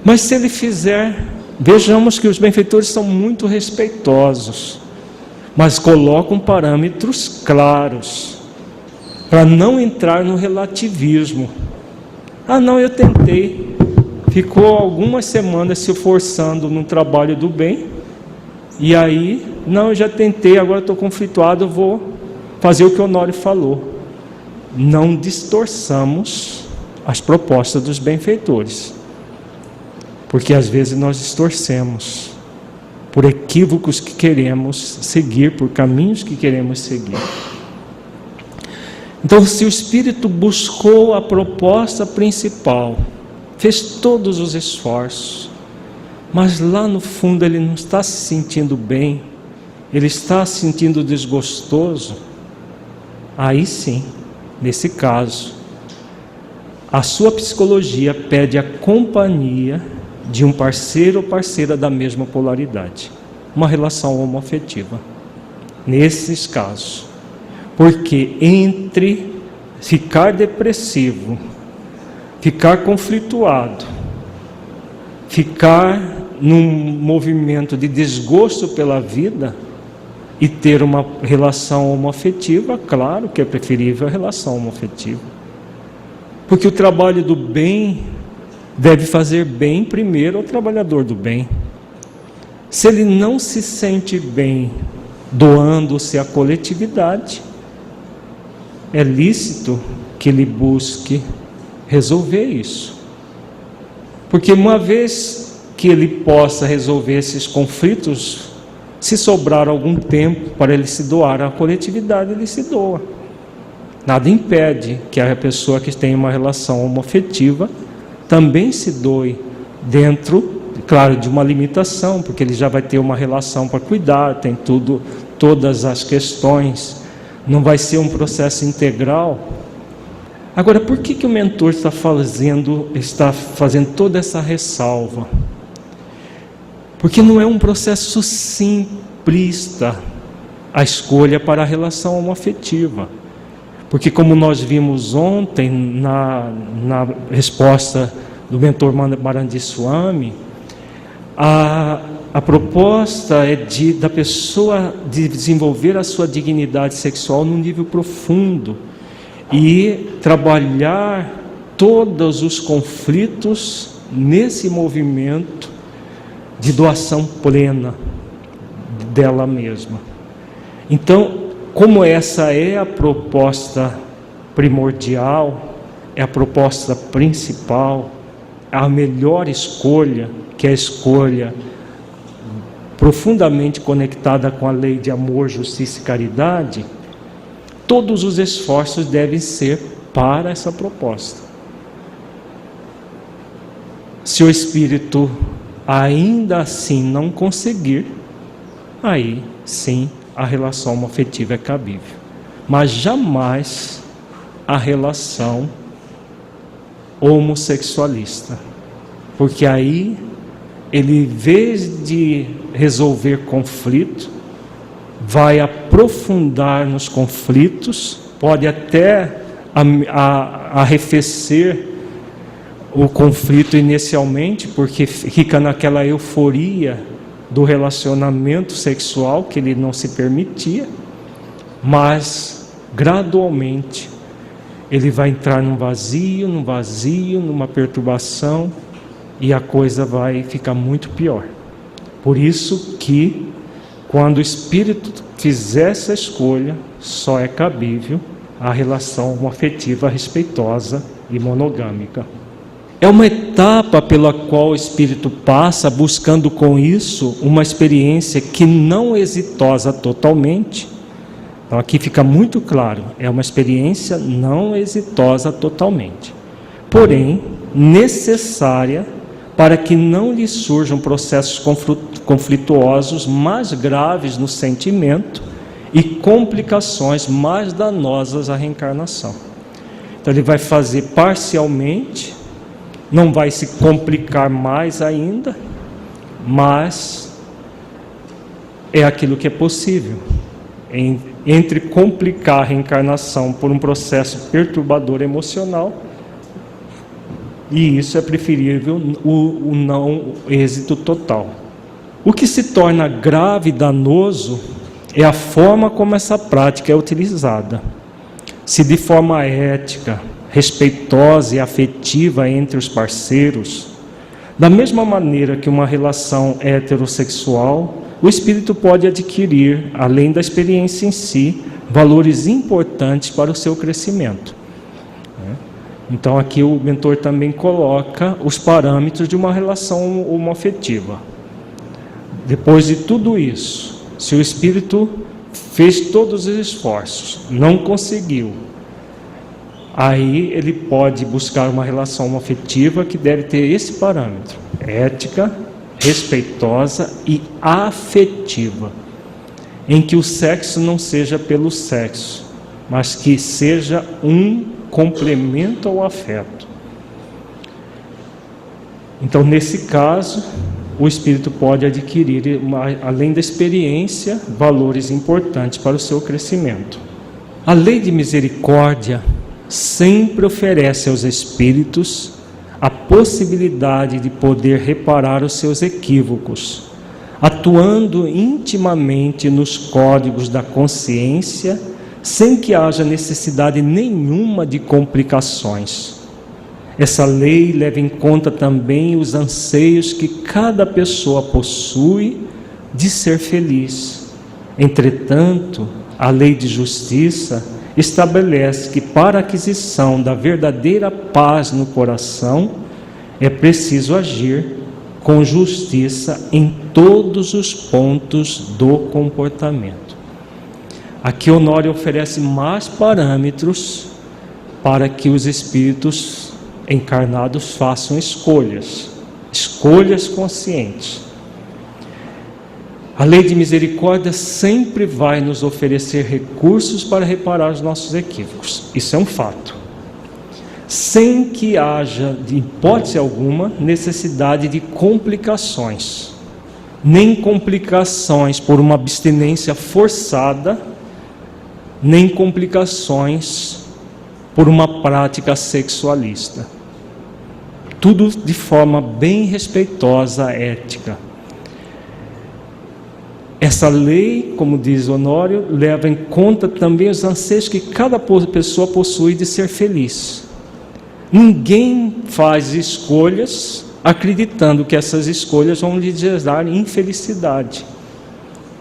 Mas se ele fizer, vejamos que os benfeitores são muito respeitosos, mas colocam parâmetros claros, para não entrar no relativismo. Ah não, eu tentei, ficou algumas semanas se forçando no trabalho do bem, e aí, não, eu já tentei, agora estou conflituado, eu vou fazer o que o Honório falou. Não distorçamos as propostas dos benfeitores, porque às vezes nós distorcemos por equívocos que queremos seguir, por caminhos que queremos seguir. Então, se o espírito buscou a proposta principal, fez todos os esforços, mas lá no fundo ele não está se sentindo bem, ele está se sentindo desgostoso, aí sim, nesse caso, a sua psicologia pede a companhia de um parceiro ou parceira da mesma polaridade. Uma relação homoafetiva. Nesses casos. Porque entre ficar depressivo, ficar conflituado, ficar num movimento de desgosto pela vida e ter uma relação homoafetiva, claro que é preferível a relação homoafetiva. Porque o trabalho do bem deve fazer bem primeiro ao trabalhador do bem. Se ele não se sente bem doando-se à coletividade, é lícito que ele busque resolver isso. Porque uma vez que ele possa resolver esses conflitos, se sobrar algum tempo para ele se doar à coletividade, ele se doa. Nada impede que a pessoa que tem uma relação homoafetiva também se doe dentro, claro, de uma limitação, porque ele já vai ter uma relação para cuidar, tem todas as questões, não vai ser um processo integral. Agora, por que o mentor está fazendo toda essa ressalva? Porque não é um processo simplista a escolha para a relação homoafetiva. Porque como nós vimos ontem na resposta do mentor Marandi Swami, a proposta é da pessoa desenvolver a sua dignidade sexual num nível profundo e trabalhar todos os conflitos nesse movimento de doação plena dela mesma. Então, como essa é a proposta primordial, é a proposta principal, a melhor escolha, que é a escolha profundamente conectada com a lei de amor, justiça e caridade, todos os esforços devem ser para essa proposta. Se o espírito ainda assim não conseguir, aí sim a relação homoafetiva é cabível, mas jamais a relação homossexualista, porque aí ele, em vez de resolver conflito, vai aprofundar nos conflitos, pode até arrefecer o conflito inicialmente, porque fica naquela euforia do relacionamento sexual que ele não se permitia, mas gradualmente ele vai entrar num vazio, numa perturbação, e a coisa vai ficar muito pior. Por isso que quando o espírito fizer essa escolha, só é cabível a relação homoafetiva respeitosa e monogâmica. É uma etapa pela qual o espírito passa, buscando com isso uma experiência que não é exitosa totalmente. Então aqui fica muito claro, é uma experiência não exitosa totalmente, porém necessária para que não lhe surjam processos conflituosos mais graves no sentimento e complicações mais danosas à reencarnação. Então ele vai fazer parcialmente, não vai se complicar mais ainda, mas é aquilo que é possível. Entre complicar a reencarnação por um processo perturbador emocional, e isso é preferível o não êxito total. O que se torna grave e danoso é a forma como essa prática é utilizada. Se de forma ética, respeitosa e afetiva entre os parceiros, da mesma maneira que uma relação heterossexual, o espírito pode adquirir, além da experiência em si, valores importantes para o seu crescimento. Então aqui o mentor também coloca os parâmetros de uma relação homoafetiva. Depois de tudo isso, se o espírito fez todos os esforços, não conseguiu, aí ele pode buscar uma relação homoafetiva que deve ter esse parâmetro: ética, respeitosa e afetiva, em que o sexo não seja pelo sexo, mas que seja um complemento ao afeto. Então, nesse caso, o espírito pode adquirir, além da experiência, valores importantes para o seu crescimento. A lei de misericórdia sempre oferece aos espíritos a possibilidade de poder reparar os seus equívocos, atuando intimamente nos códigos da consciência, sem que haja necessidade nenhuma de complicações. Essa lei leva em conta também os anseios que cada pessoa possui de ser feliz. Entretanto, a lei de justiça estabelece que para a aquisição da verdadeira paz no coração é preciso agir com justiça em todos os pontos do comportamento. Aqui Honório oferece mais parâmetros para que os espíritos encarnados façam escolhas conscientes. A lei de misericórdia sempre vai nos oferecer recursos para reparar os nossos equívocos. Isso é um fato. Sem que haja, de hipótese alguma, necessidade de complicações. Nem complicações por uma abstinência forçada, nem complicações por uma prática sexualista. Tudo de forma bem respeitosa, ética. Essa lei, como diz Honório, leva em conta também os anseios que cada pessoa possui de ser feliz. Ninguém faz escolhas acreditando que essas escolhas vão lhe gerar infelicidade.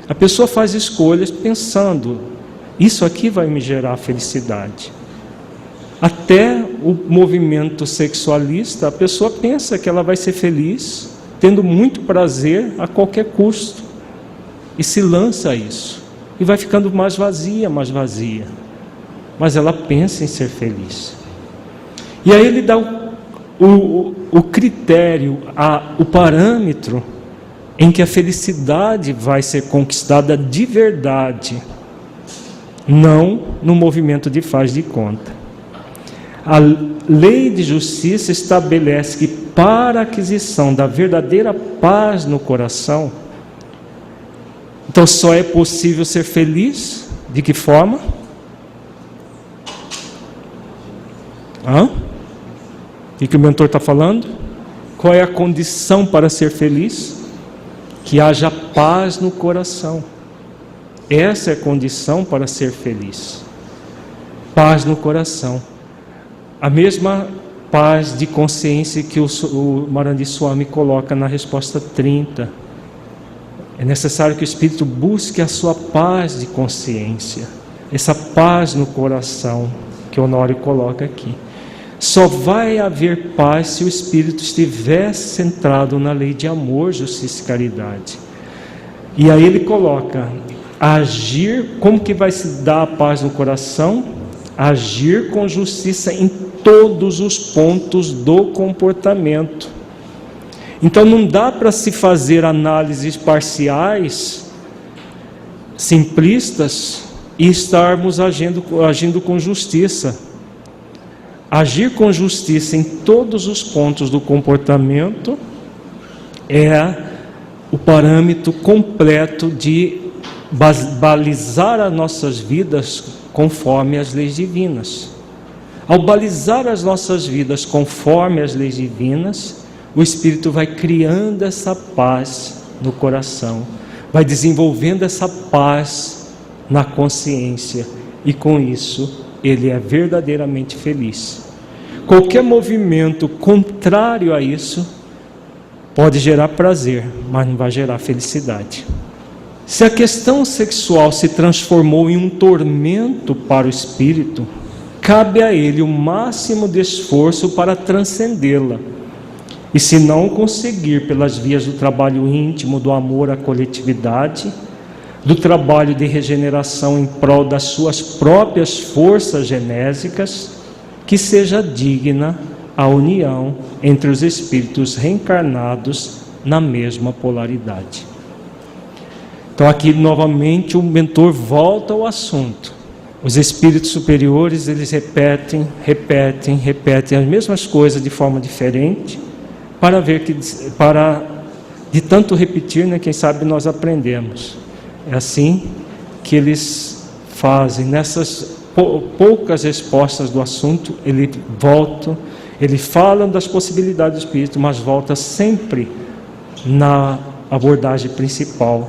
A pessoa faz escolhas pensando, isso aqui vai me gerar felicidade. Até o movimento sexualista, a pessoa pensa que ela vai ser feliz, tendo muito prazer a qualquer custo. E se lança a isso. E vai ficando mais vazia. Mas ela pensa em ser feliz. E aí ele dá o critério, o parâmetro em que a felicidade vai ser conquistada de verdade. Não no movimento de faz de conta. A lei de justiça estabelece que para a aquisição da verdadeira paz no coração, então só é possível ser feliz? De que forma? O que o mentor está falando? Qual é a condição para ser feliz? Que haja paz no coração. Essa é a condição para ser feliz. Paz no coração. A mesma paz de consciência que o Marandi Swami coloca na resposta 30. É necessário que o espírito busque a sua paz de consciência. Essa paz no coração que Honório coloca aqui. Só vai haver paz se o espírito estiver centrado na lei de amor, justiça e caridade. E aí ele coloca, agir, como que vai se dar a paz no coração? Agir com justiça em todos os pontos do comportamento. Então não dá para se fazer análises parciais, simplistas, e estarmos agindo com justiça. Agir com justiça em todos os pontos do comportamento é o parâmetro completo de balizar as nossas vidas conforme as leis divinas. Ao balizar as nossas vidas conforme as leis divinas, o Espírito vai criando essa paz no coração, vai desenvolvendo essa paz na consciência, e com isso ele é verdadeiramente feliz. Qualquer movimento contrário a isso pode gerar prazer, mas não vai gerar felicidade. Se a questão sexual se transformou em um tormento para o espírito, cabe a ele o máximo de esforço para transcendê-la. E se não conseguir pelas vias do trabalho íntimo, do amor à coletividade, do trabalho de regeneração em prol das suas próprias forças genésicas, que seja digna a união entre os espíritos reencarnados na mesma polaridade. Então aqui novamente o mentor volta ao assunto. Os espíritos superiores, eles repetem as mesmas coisas de forma diferente, para ver que, de tanto repetir, né, quem sabe nós aprendemos. É assim que eles fazem. Nessas poucas respostas do assunto, ele fala das possibilidades do Espírito, mas volta sempre na abordagem principal.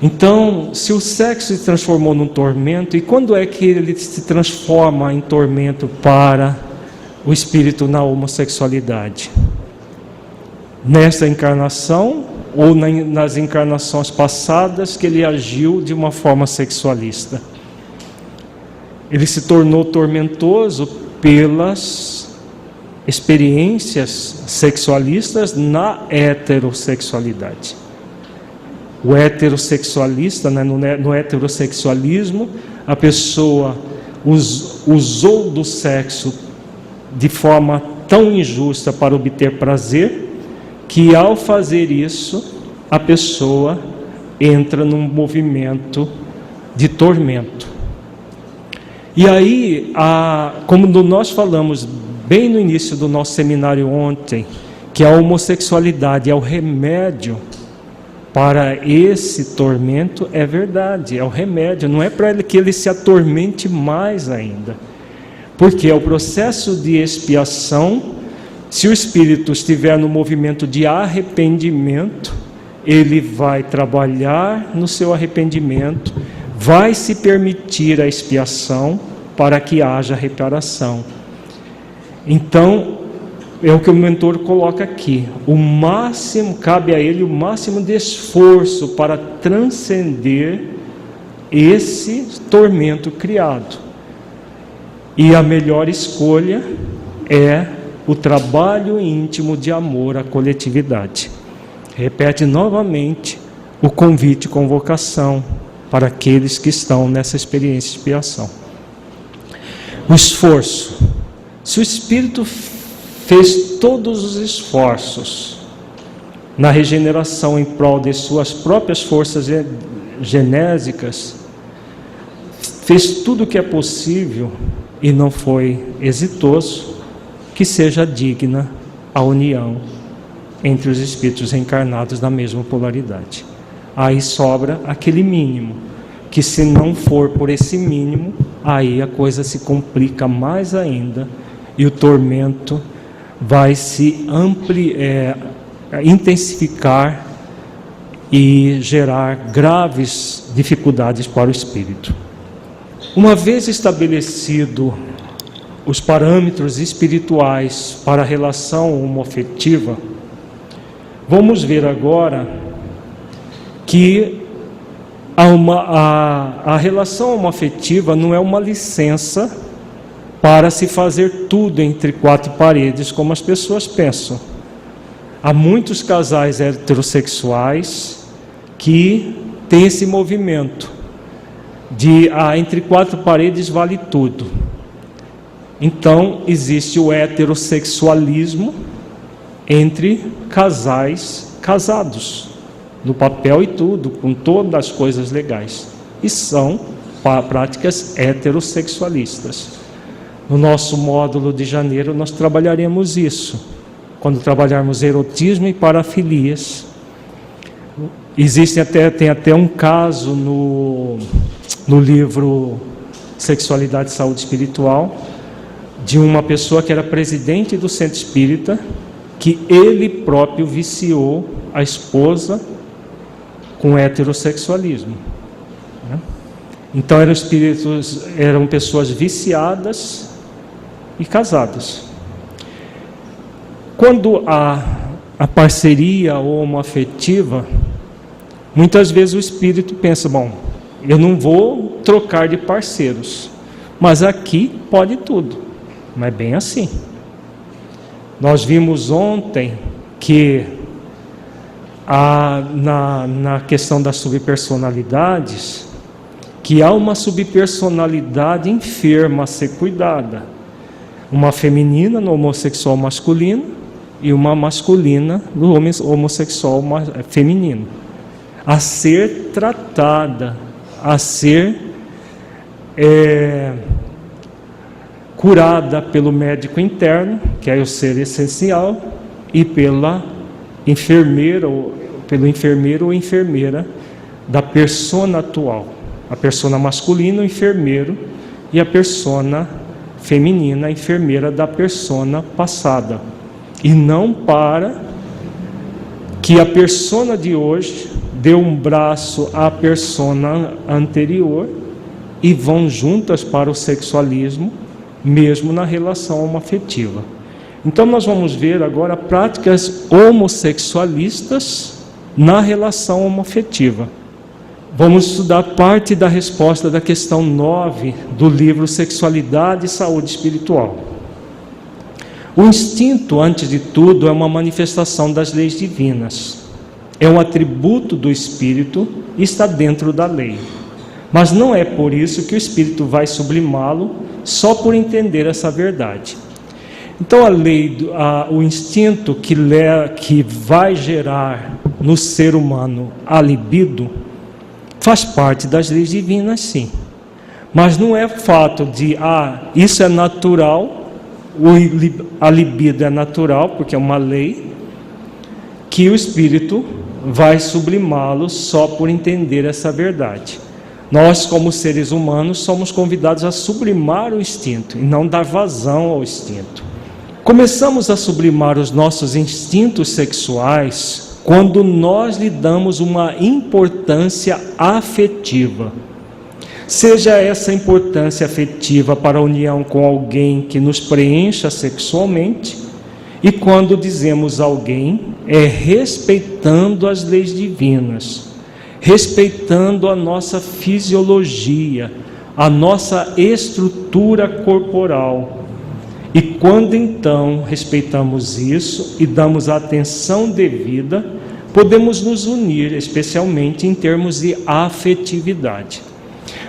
Então, se o sexo se transformou num tormento, e quando é que ele se transforma em tormento para o espírito na homossexualidade? Nessa encarnação ou nas encarnações passadas que ele agiu de uma forma sexualista? Ele se tornou tormentoso pelas experiências sexualistas na heterossexualidade. O heterossexualista, né, no heterossexualismo, a pessoa usou do sexo de forma tão injusta para obter prazer, que ao fazer isso, a pessoa entra num movimento de tormento. E aí, como nós falamos bem no início do nosso seminário ontem, que a homossexualidade é o remédio para esse tormento, é verdade, é o remédio, não é para que ele se atormente mais ainda. Porque é o processo de expiação. Se o espírito estiver no movimento de arrependimento, ele vai trabalhar no seu arrependimento, vai se permitir a expiação para que haja reparação. Então, é o que o mentor coloca aqui. Cabe a ele o máximo de esforço para transcender esse tormento criado. E a melhor escolha é o trabalho íntimo de amor à coletividade. Repete novamente o convite e convocação para aqueles que estão nessa experiência de expiação. O esforço. Se o Espírito fez todos os esforços na regeneração em prol de suas próprias forças genésicas, fez tudo o que é possível e não foi exitoso, que seja digna a união entre os espíritos reencarnados da mesma polaridade. Aí sobra aquele mínimo, que se não for por esse mínimo, aí a coisa se complica mais ainda e o tormento vai se intensificar e gerar graves dificuldades para o espírito. Uma vez estabelecido os parâmetros espirituais para a relação homoafetiva, vamos ver agora que a relação homoafetiva não é uma licença para se fazer tudo entre quatro paredes, como as pessoas pensam. Há muitos casais heterossexuais que têm esse movimento de entre quatro paredes vale tudo. Então, existe o heterossexualismo entre casais casados, no papel e tudo, com todas as coisas legais. E são práticas heterossexualistas. No nosso módulo de janeiro, nós trabalharemos isso. Quando trabalharmos erotismo e parafilias. Tem até um caso no livro Sexualidade e Saúde Espiritual, de uma pessoa que era presidente do centro espírita, que ele próprio viciou a esposa com heterossexualismo. Então eram pessoas viciadas e casadas. Quando a parceria homoafetiva, muitas vezes o espírito pensa, bom, eu não vou trocar de parceiros, mas aqui pode tudo. Não é bem assim. Nós vimos ontem que na questão das subpersonalidades, que há uma subpersonalidade enferma a ser cuidada. Uma feminina no homossexual masculino e uma masculina no homossexual feminino. A ser tratada, a ser curada pelo médico interno, que é o ser essencial, e pela enfermeira, pelo enfermeiro ou enfermeira da persona atual. A persona masculina, o enfermeiro, e a persona feminina, a enfermeira da persona passada. E não para que a persona de hoje dê um braço à persona anterior e vão juntas para o sexualismo, mesmo na relação homoafetiva. Então nós vamos ver agora práticas homossexualistas na relação homoafetiva. Vamos estudar parte da resposta da questão 9 do livro Sexualidade e Saúde Espiritual. O instinto, antes de tudo, é uma manifestação das leis divinas. É um atributo do espírito e está dentro da lei. Mas não é por isso que o espírito vai sublimá-lo só por entender essa verdade. Então o instinto que vai gerar no ser humano a libido faz parte das leis divinas, sim. Mas não é fato de, isso é natural, a libido é natural, porque é uma lei, que o espírito vai sublimá-lo só por entender essa verdade. Nós, como seres humanos, somos convidados a sublimar o instinto e não dar vazão ao instinto. Começamos a sublimar os nossos instintos sexuais quando nós lhe damos uma importância afetiva. Seja essa importância afetiva para a união com alguém que nos preencha sexualmente, e quando dizemos alguém, é respeitando as leis divinas, respeitando a nossa fisiologia, a nossa estrutura corporal. E quando então respeitamos isso e damos a atenção devida, podemos nos unir, especialmente em termos de afetividade.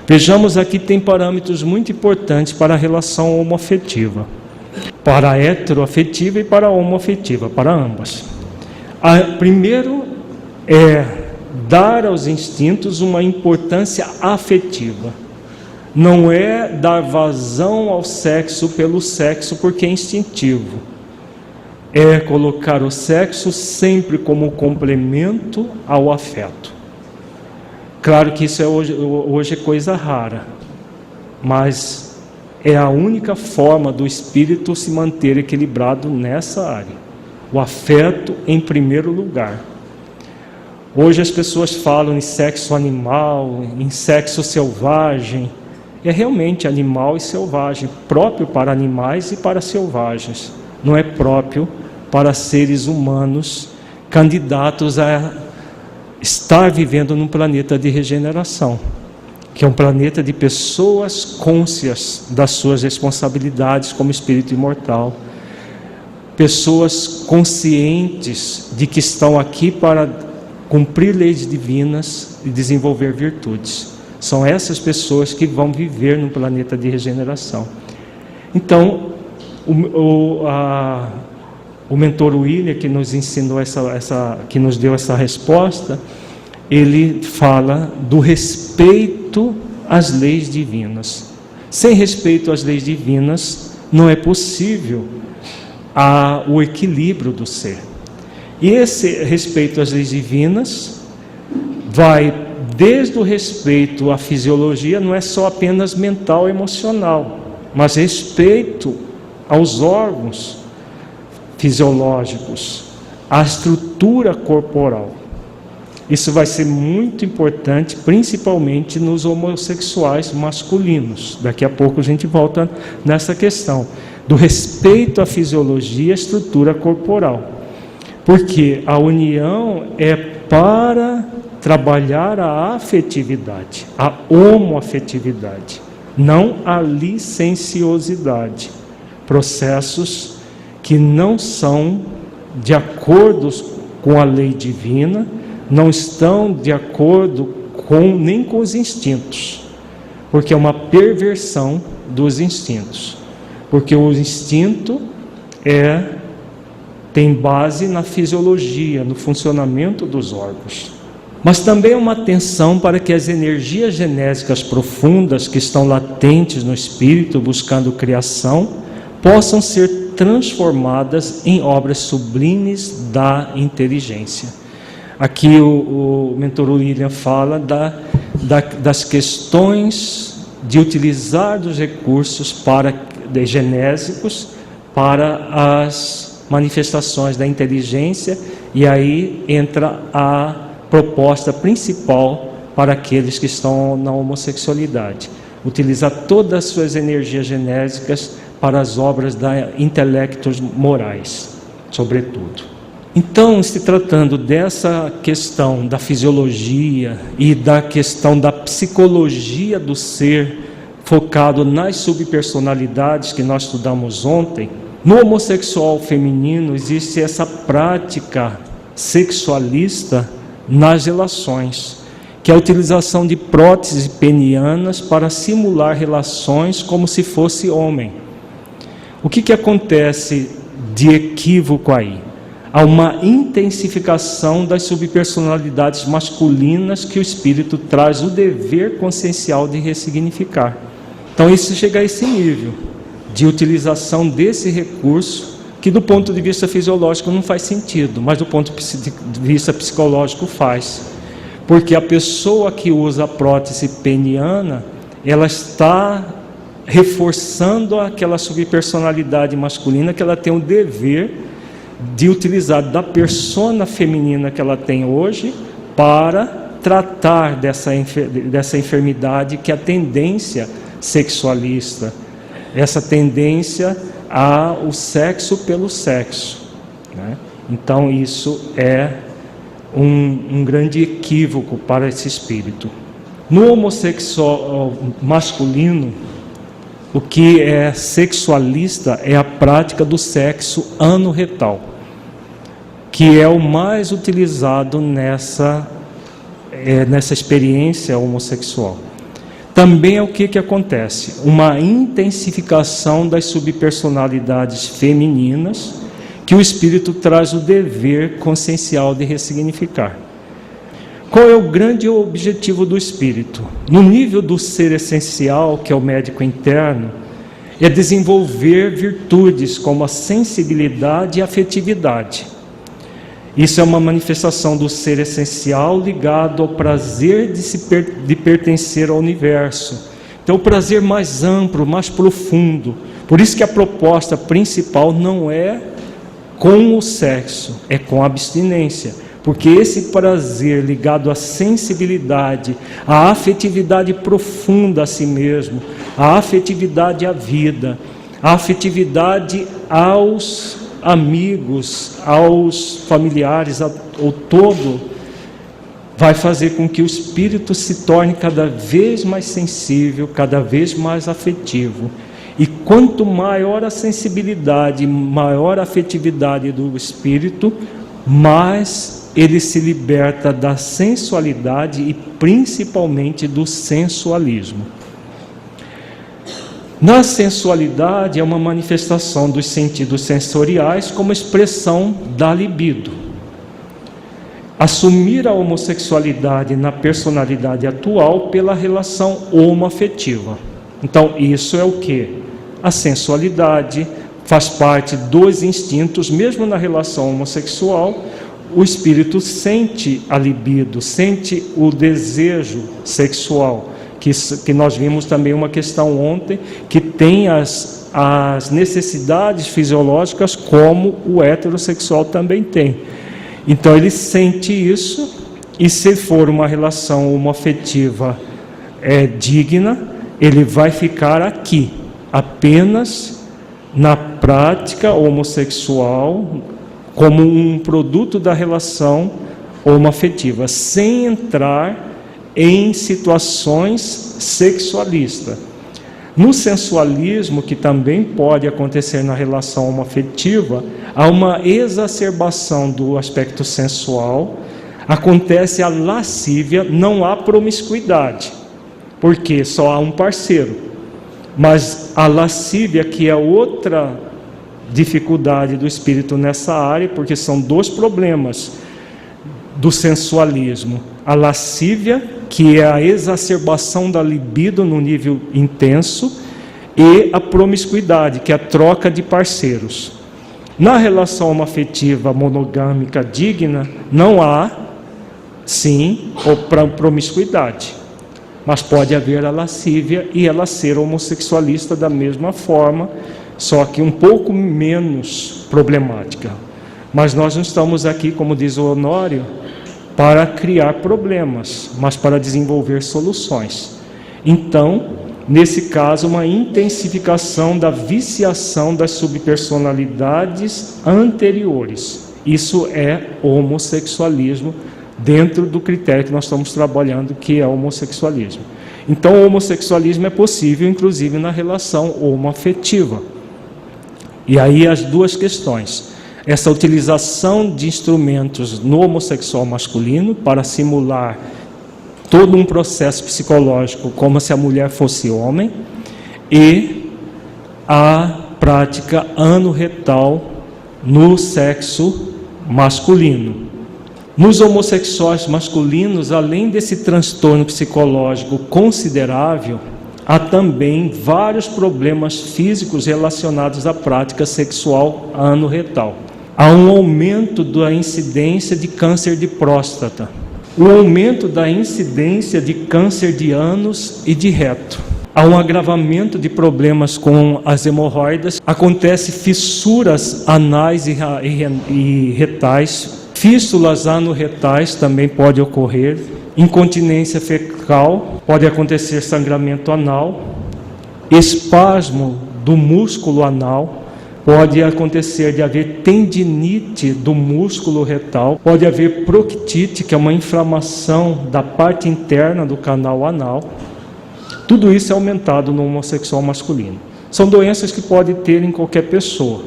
Vejamos aqui, tem parâmetros muito importantes para a relação homoafetiva, para a heteroafetiva e para a homoafetiva, para ambas. Primeiro é dar aos instintos uma importância afetiva. Não é dar vazão ao sexo pelo sexo porque é instintivo. É colocar o sexo sempre como complemento ao afeto. Claro que isso hoje é coisa rara, mas é a única forma do espírito se manter equilibrado nessa área. O afeto em primeiro lugar. Hoje as pessoas falam em sexo animal, em sexo selvagem. É realmente animal e selvagem, próprio para animais e para selvagens. Não é próprio para seres humanos candidatos a estar vivendo num planeta de regeneração, que é um planeta de pessoas cônscias das suas responsabilidades como espírito imortal, pessoas conscientes de que estão aqui para cumprir leis divinas e desenvolver virtudes. São essas pessoas que vão viver no planeta de regeneração. Então, o mentor William, que nos ensinou que nos deu essa resposta, ele fala do respeito às leis divinas. Sem respeito às leis divinas, não é possível o equilíbrio do ser. E esse respeito às leis divinas vai desde o respeito à fisiologia, não é só apenas mental e emocional, mas respeito aos órgãos fisiológicos, à estrutura corporal. Isso vai ser muito importante, principalmente nos homossexuais masculinos. Daqui a pouco a gente volta nessa questão do respeito à fisiologia e à estrutura corporal. Porque a união é para trabalhar a afetividade, a homoafetividade, não a licenciosidade. Processos que não são de acordo com a lei divina, não estão de acordo nem com os instintos, porque é uma perversão dos instintos, porque o instinto tem base na fisiologia, no funcionamento dos órgãos. Mas também é uma atenção para que as energias genésicas profundas que estão latentes no espírito, buscando criação, possam ser transformadas em obras sublimes da inteligência. Aqui o mentor William fala das questões de utilizar dos recursos genésicos para as manifestações da inteligência, e aí entra a proposta principal para aqueles que estão na homossexualidade: utilizar todas as suas energias genésicas para as obras da intelectos morais, sobretudo. Então, se tratando dessa questão da fisiologia e da questão da psicologia do ser, focado nas subpersonalidades que nós estudamos ontem, no homossexual feminino existe essa prática sexualista nas relações, que é a utilização de próteses penianas para simular relações como se fosse homem. O que acontece de equívoco aí? Há uma intensificação das subpersonalidades masculinas que o espírito traz o dever consciencial de ressignificar. Então isso chega a esse nível de utilização desse recurso, que do ponto de vista fisiológico não faz sentido, mas do ponto de vista psicológico faz. Porque a pessoa que usa a prótese peniana, ela está reforçando aquela subpersonalidade masculina que ela tem o dever de utilizar da persona feminina que ela tem hoje para tratar dessa enfermidade, que é a tendência sexualista, essa tendência ao sexo pelo sexo, né? Então isso é um grande equívoco para esse espírito. No homossexual masculino, o que é sexualista é a prática do sexo anorretal, que é o mais utilizado nessa experiência homossexual. Também é o que acontece? Uma intensificação das subpersonalidades femininas, que o espírito traz o dever consciencial de ressignificar. Qual é o grande objetivo do espírito? No nível do ser essencial, que é o médico interno, é desenvolver virtudes como a sensibilidade e a afetividade. Isso é uma manifestação do ser essencial ligado ao prazer de pertencer ao universo. Então, o prazer mais amplo, mais profundo. Por isso que a proposta principal não é com o sexo, é com a abstinência. Porque esse prazer ligado à sensibilidade, à afetividade profunda a si mesmo, à afetividade à vida, à afetividade aos amigos, aos familiares, ao todo, vai fazer com que o espírito se torne cada vez mais sensível, cada vez mais afetivo. E quanto maior a sensibilidade, maior a afetividade do espírito, mais ele se liberta da sensualidade e principalmente do sensualismo. Na sensualidade é uma manifestação dos sentidos sensoriais como expressão da libido. Assumir a homossexualidade na personalidade atual pela relação homoafetiva. Então isso é o que? A sensualidade faz parte dos instintos, mesmo na relação homossexual. O espírito sente a libido, sente o desejo sexual, que nós vimos também uma questão ontem, que tem as necessidades fisiológicas como o heterossexual também tem. Então ele sente isso, e se for uma relação homoafetiva digna, ele vai ficar aqui, apenas na prática homossexual, como um produto da relação homoafetiva, sem entrar em situações sexualistas. No sensualismo, que também pode acontecer na relação homoafetiva, há uma exacerbação do aspecto sensual, acontece a lascívia, não há promiscuidade, porque só há um parceiro. Mas a lascívia, que é outra dificuldade do espírito nessa área, porque são dois problemas do sensualismo: a lascívia, que é a exacerbação da libido no nível intenso, e a promiscuidade, que é a troca de parceiros. Na relação homoafetiva monogâmica digna, não há, sim, promiscuidade, mas pode haver a lascívia e ela ser homossexualista da mesma forma, só que um pouco menos problemática. Mas nós não estamos aqui, como diz o Honório, para criar problemas, mas para desenvolver soluções. Então, nesse caso, uma intensificação da viciação das subpersonalidades anteriores. Isso é homossexualismo, dentro do critério que nós estamos trabalhando, que é o homossexualismo. Então, o homossexualismo é possível, inclusive, na relação homoafetiva. E aí as duas questões. Essa utilização de instrumentos no homossexual masculino para simular todo um processo psicológico como se a mulher fosse homem, e a prática anorretal no sexo masculino. Nos homossexuais masculinos, além desse transtorno psicológico considerável, há também vários problemas físicos relacionados à prática sexual anorretal. Há um aumento da incidência de câncer de próstata, o aumento da incidência de câncer de ânus e de reto. Há um agravamento de problemas com as hemorroidas, acontece fissuras anais e retais, fístulas anorretais também pode ocorrer, incontinência fecal, pode acontecer sangramento anal, espasmo do músculo anal, pode acontecer de haver tendinite do músculo retal, pode haver proctite, que é uma inflamação da parte interna do canal anal. Tudo isso é aumentado no homossexual masculino. São doenças que pode ter em qualquer pessoa,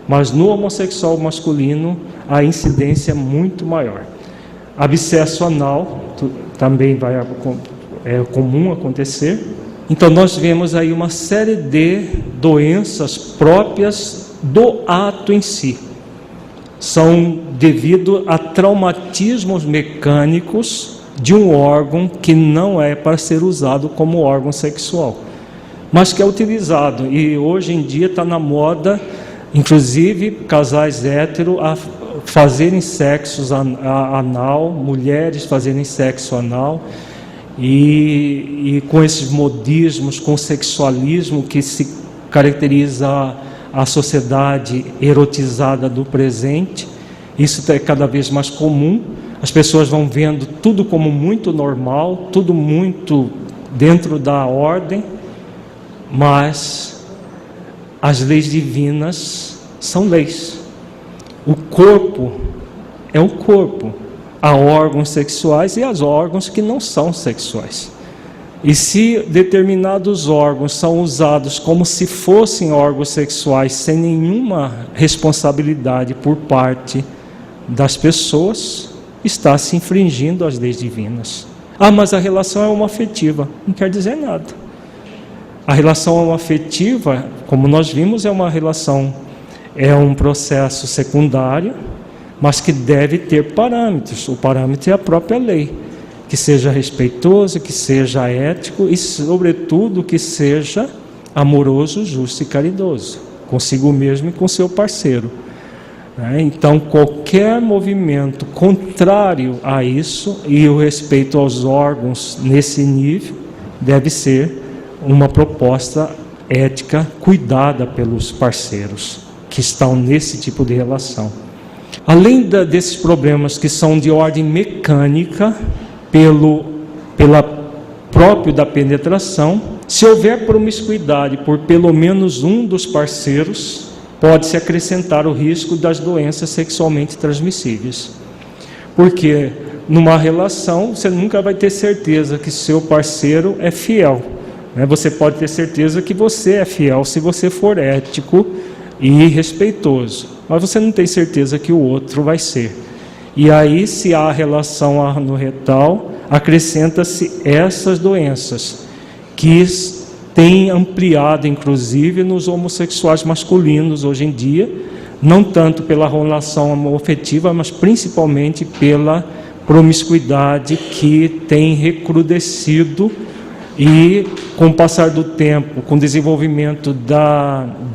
mas no homossexual masculino a incidência é muito maior. Abscesso anal também é comum acontecer. Então nós vemos aí uma série de doenças próprias do ato em si. São devido a traumatismos mecânicos de um órgão que não é para ser usado como órgão sexual, mas que é utilizado. E hoje em dia está na moda, inclusive casais héteros a fazerem sexo anal, mulheres fazerem sexo anal, e com esses modismos, com o sexualismo que se caracteriza a sociedade erotizada do presente, isso é cada vez mais comum. As pessoas vão vendo tudo como muito normal, tudo muito dentro da ordem, mas as leis divinas são leis. O corpo é o corpo. Há órgãos sexuais e há órgãos que não são sexuais. E se determinados órgãos são usados como se fossem órgãos sexuais, sem nenhuma responsabilidade por parte das pessoas, está se infringindo as leis divinas. Ah, mas a relação é homoafetiva. Não quer dizer nada. A relação homoafetiva, como nós vimos, é uma relação, é um processo secundário, mas que deve ter parâmetros. O parâmetro é a própria lei. Que seja respeitoso, que seja ético e, sobretudo, que seja amoroso, justo e caridoso, consigo mesmo e com seu parceiro. Então, qualquer movimento contrário a isso e o respeito aos órgãos nesse nível deve ser uma proposta ética cuidada pelos parceiros que estão nesse tipo de relação. Além desses problemas que são de ordem mecânica, pela próprio da penetração, se houver promiscuidade por pelo menos um dos parceiros, pode-se acrescentar o risco das doenças sexualmente transmissíveis. Porque numa relação você nunca vai ter certeza que seu parceiro é fiel. Você pode ter certeza que você é fiel se você for ético e respeitoso, mas você não tem certeza que o outro vai ser. E aí, se há relação anorretal, acrescenta-se essas doenças, que têm ampliado, inclusive, nos homossexuais masculinos hoje em dia, não tanto pela relação homoafetiva, mas principalmente pela promiscuidade que tem recrudescido E com o passar do tempo, com o desenvolvimento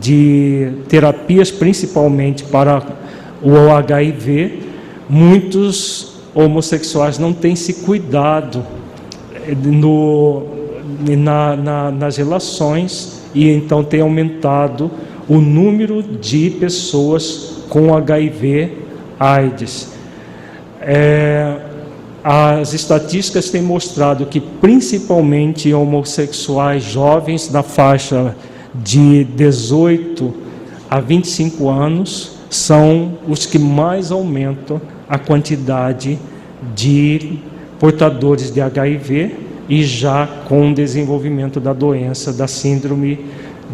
de terapias, principalmente para o HIV, muitos homossexuais não têm se cuidado nas relações, e então tem aumentado o número de pessoas com HIV/AIDS. As estatísticas têm mostrado que principalmente homossexuais jovens na faixa de 18 a 25 anos são os que mais aumentam a quantidade de portadores de HIV e já com o desenvolvimento da doença, da síndrome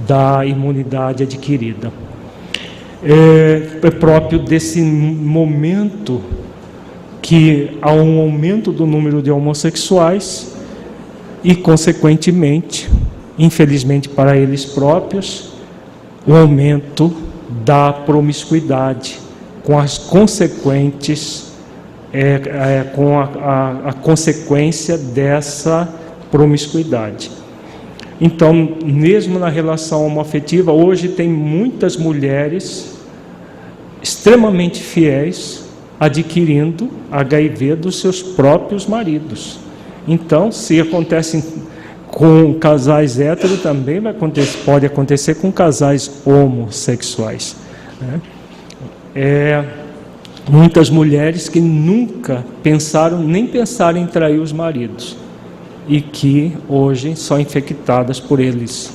da imunidade adquirida. É próprio desse momento que há um aumento do número de homossexuais e, consequentemente, infelizmente para eles próprios, o aumento da promiscuidade, com as consequentes, com a consequência dessa promiscuidade. Então, mesmo na relação homoafetiva, hoje tem muitas mulheres extremamente fiéis adquirindo HIV dos seus próprios maridos. Então, se acontece com casais héteros, também pode acontecer com casais homossexuais, né? Muitas mulheres que nunca nem pensaram em trair os maridos e que hoje são infectadas por eles,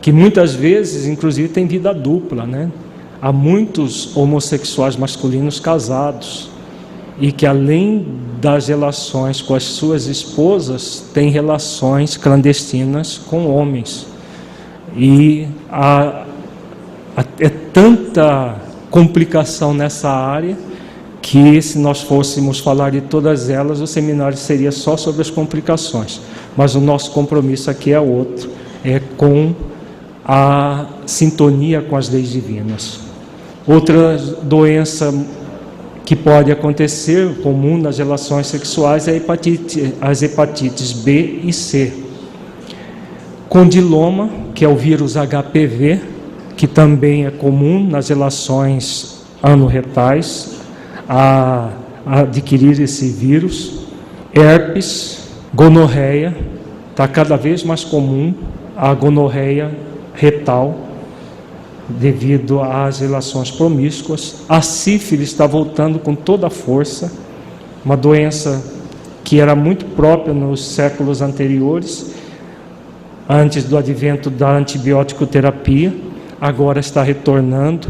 que muitas vezes, inclusive, têm vida dupla, né? Há muitos homossexuais masculinos casados e que, além das relações com as suas esposas, têm relações clandestinas com homens. E é tanta complicação nessa área que, se nós fôssemos falar de todas elas, o seminário seria só sobre as complicações. Mas o nosso compromisso aqui é outro, é com a sintonia com as leis divinas. Outra doença que pode acontecer, comum nas relações sexuais, é as hepatites B e C. Condiloma, que é o vírus HPV, que também é comum nas relações anorretais, a adquirir esse vírus. Herpes, gonorreia, está cada vez mais comum a gonorreia retal, devido às relações promíscuas. A sífilis está voltando com toda a força, uma doença que era muito própria nos séculos anteriores, antes do advento da antibiótico-terapia, agora está retornando,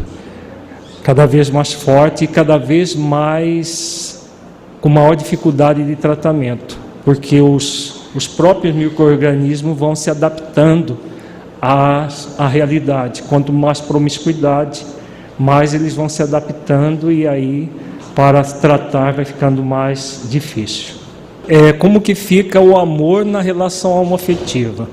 cada vez mais forte e cada vez mais com maior dificuldade de tratamento, porque os próprios micro-organismos vão se adaptando à realidade. Quanto mais promiscuidade, mais eles vão se adaptando, e aí para tratar vai ficando mais difícil. Como que fica o amor na relação homoafetiva?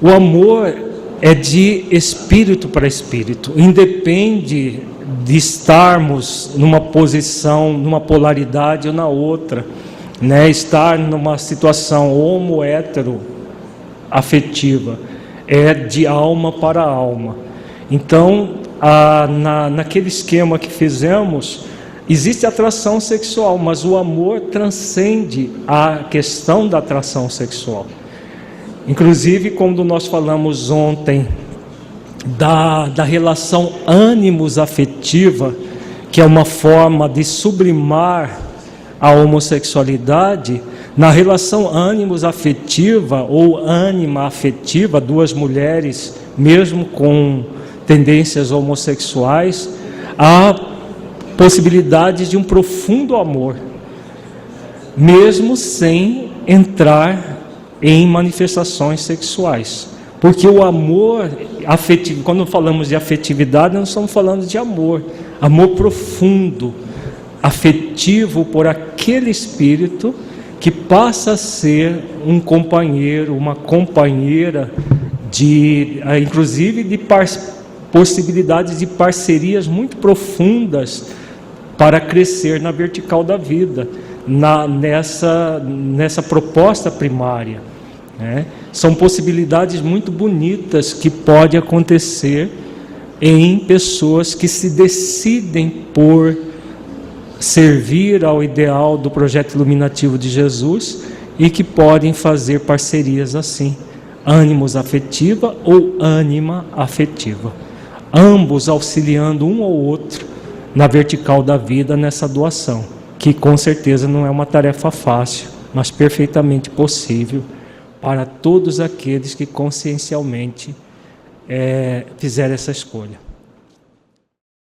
O amor é de espírito para espírito, independe de estarmos numa posição, numa polaridade ou na outra, né? Estar numa situação homo-hétero afetiva é de alma para alma. Então, naquele esquema que fizemos, existe atração sexual, mas o amor transcende a questão da atração sexual. Inclusive, quando nós falamos ontem da relação ânimos afetiva, que é uma forma de sublimar a homossexualidade, na relação ânimos afetiva ou ânima afetiva, duas mulheres, mesmo com tendências homossexuais, há possibilidades de um profundo amor, mesmo sem entrar em manifestações sexuais. Porque o amor afetivo, quando falamos de afetividade, não estamos falando de amor profundo, afetivo por aquele espírito que passa a ser um companheiro, uma companheira, inclusive de possibilidades de parcerias muito profundas para crescer na vertical da vida, nessa proposta primária, né? São possibilidades muito bonitas que podem acontecer em pessoas que se decidem por servir ao ideal do projeto iluminativo de Jesus e que podem fazer parcerias assim, ânimos afetiva ou ânima afetiva, ambos auxiliando um ao outro na vertical da vida, nessa doação, que com certeza não é uma tarefa fácil, mas perfeitamente possível para todos aqueles que consciencialmente fizeram essa escolha.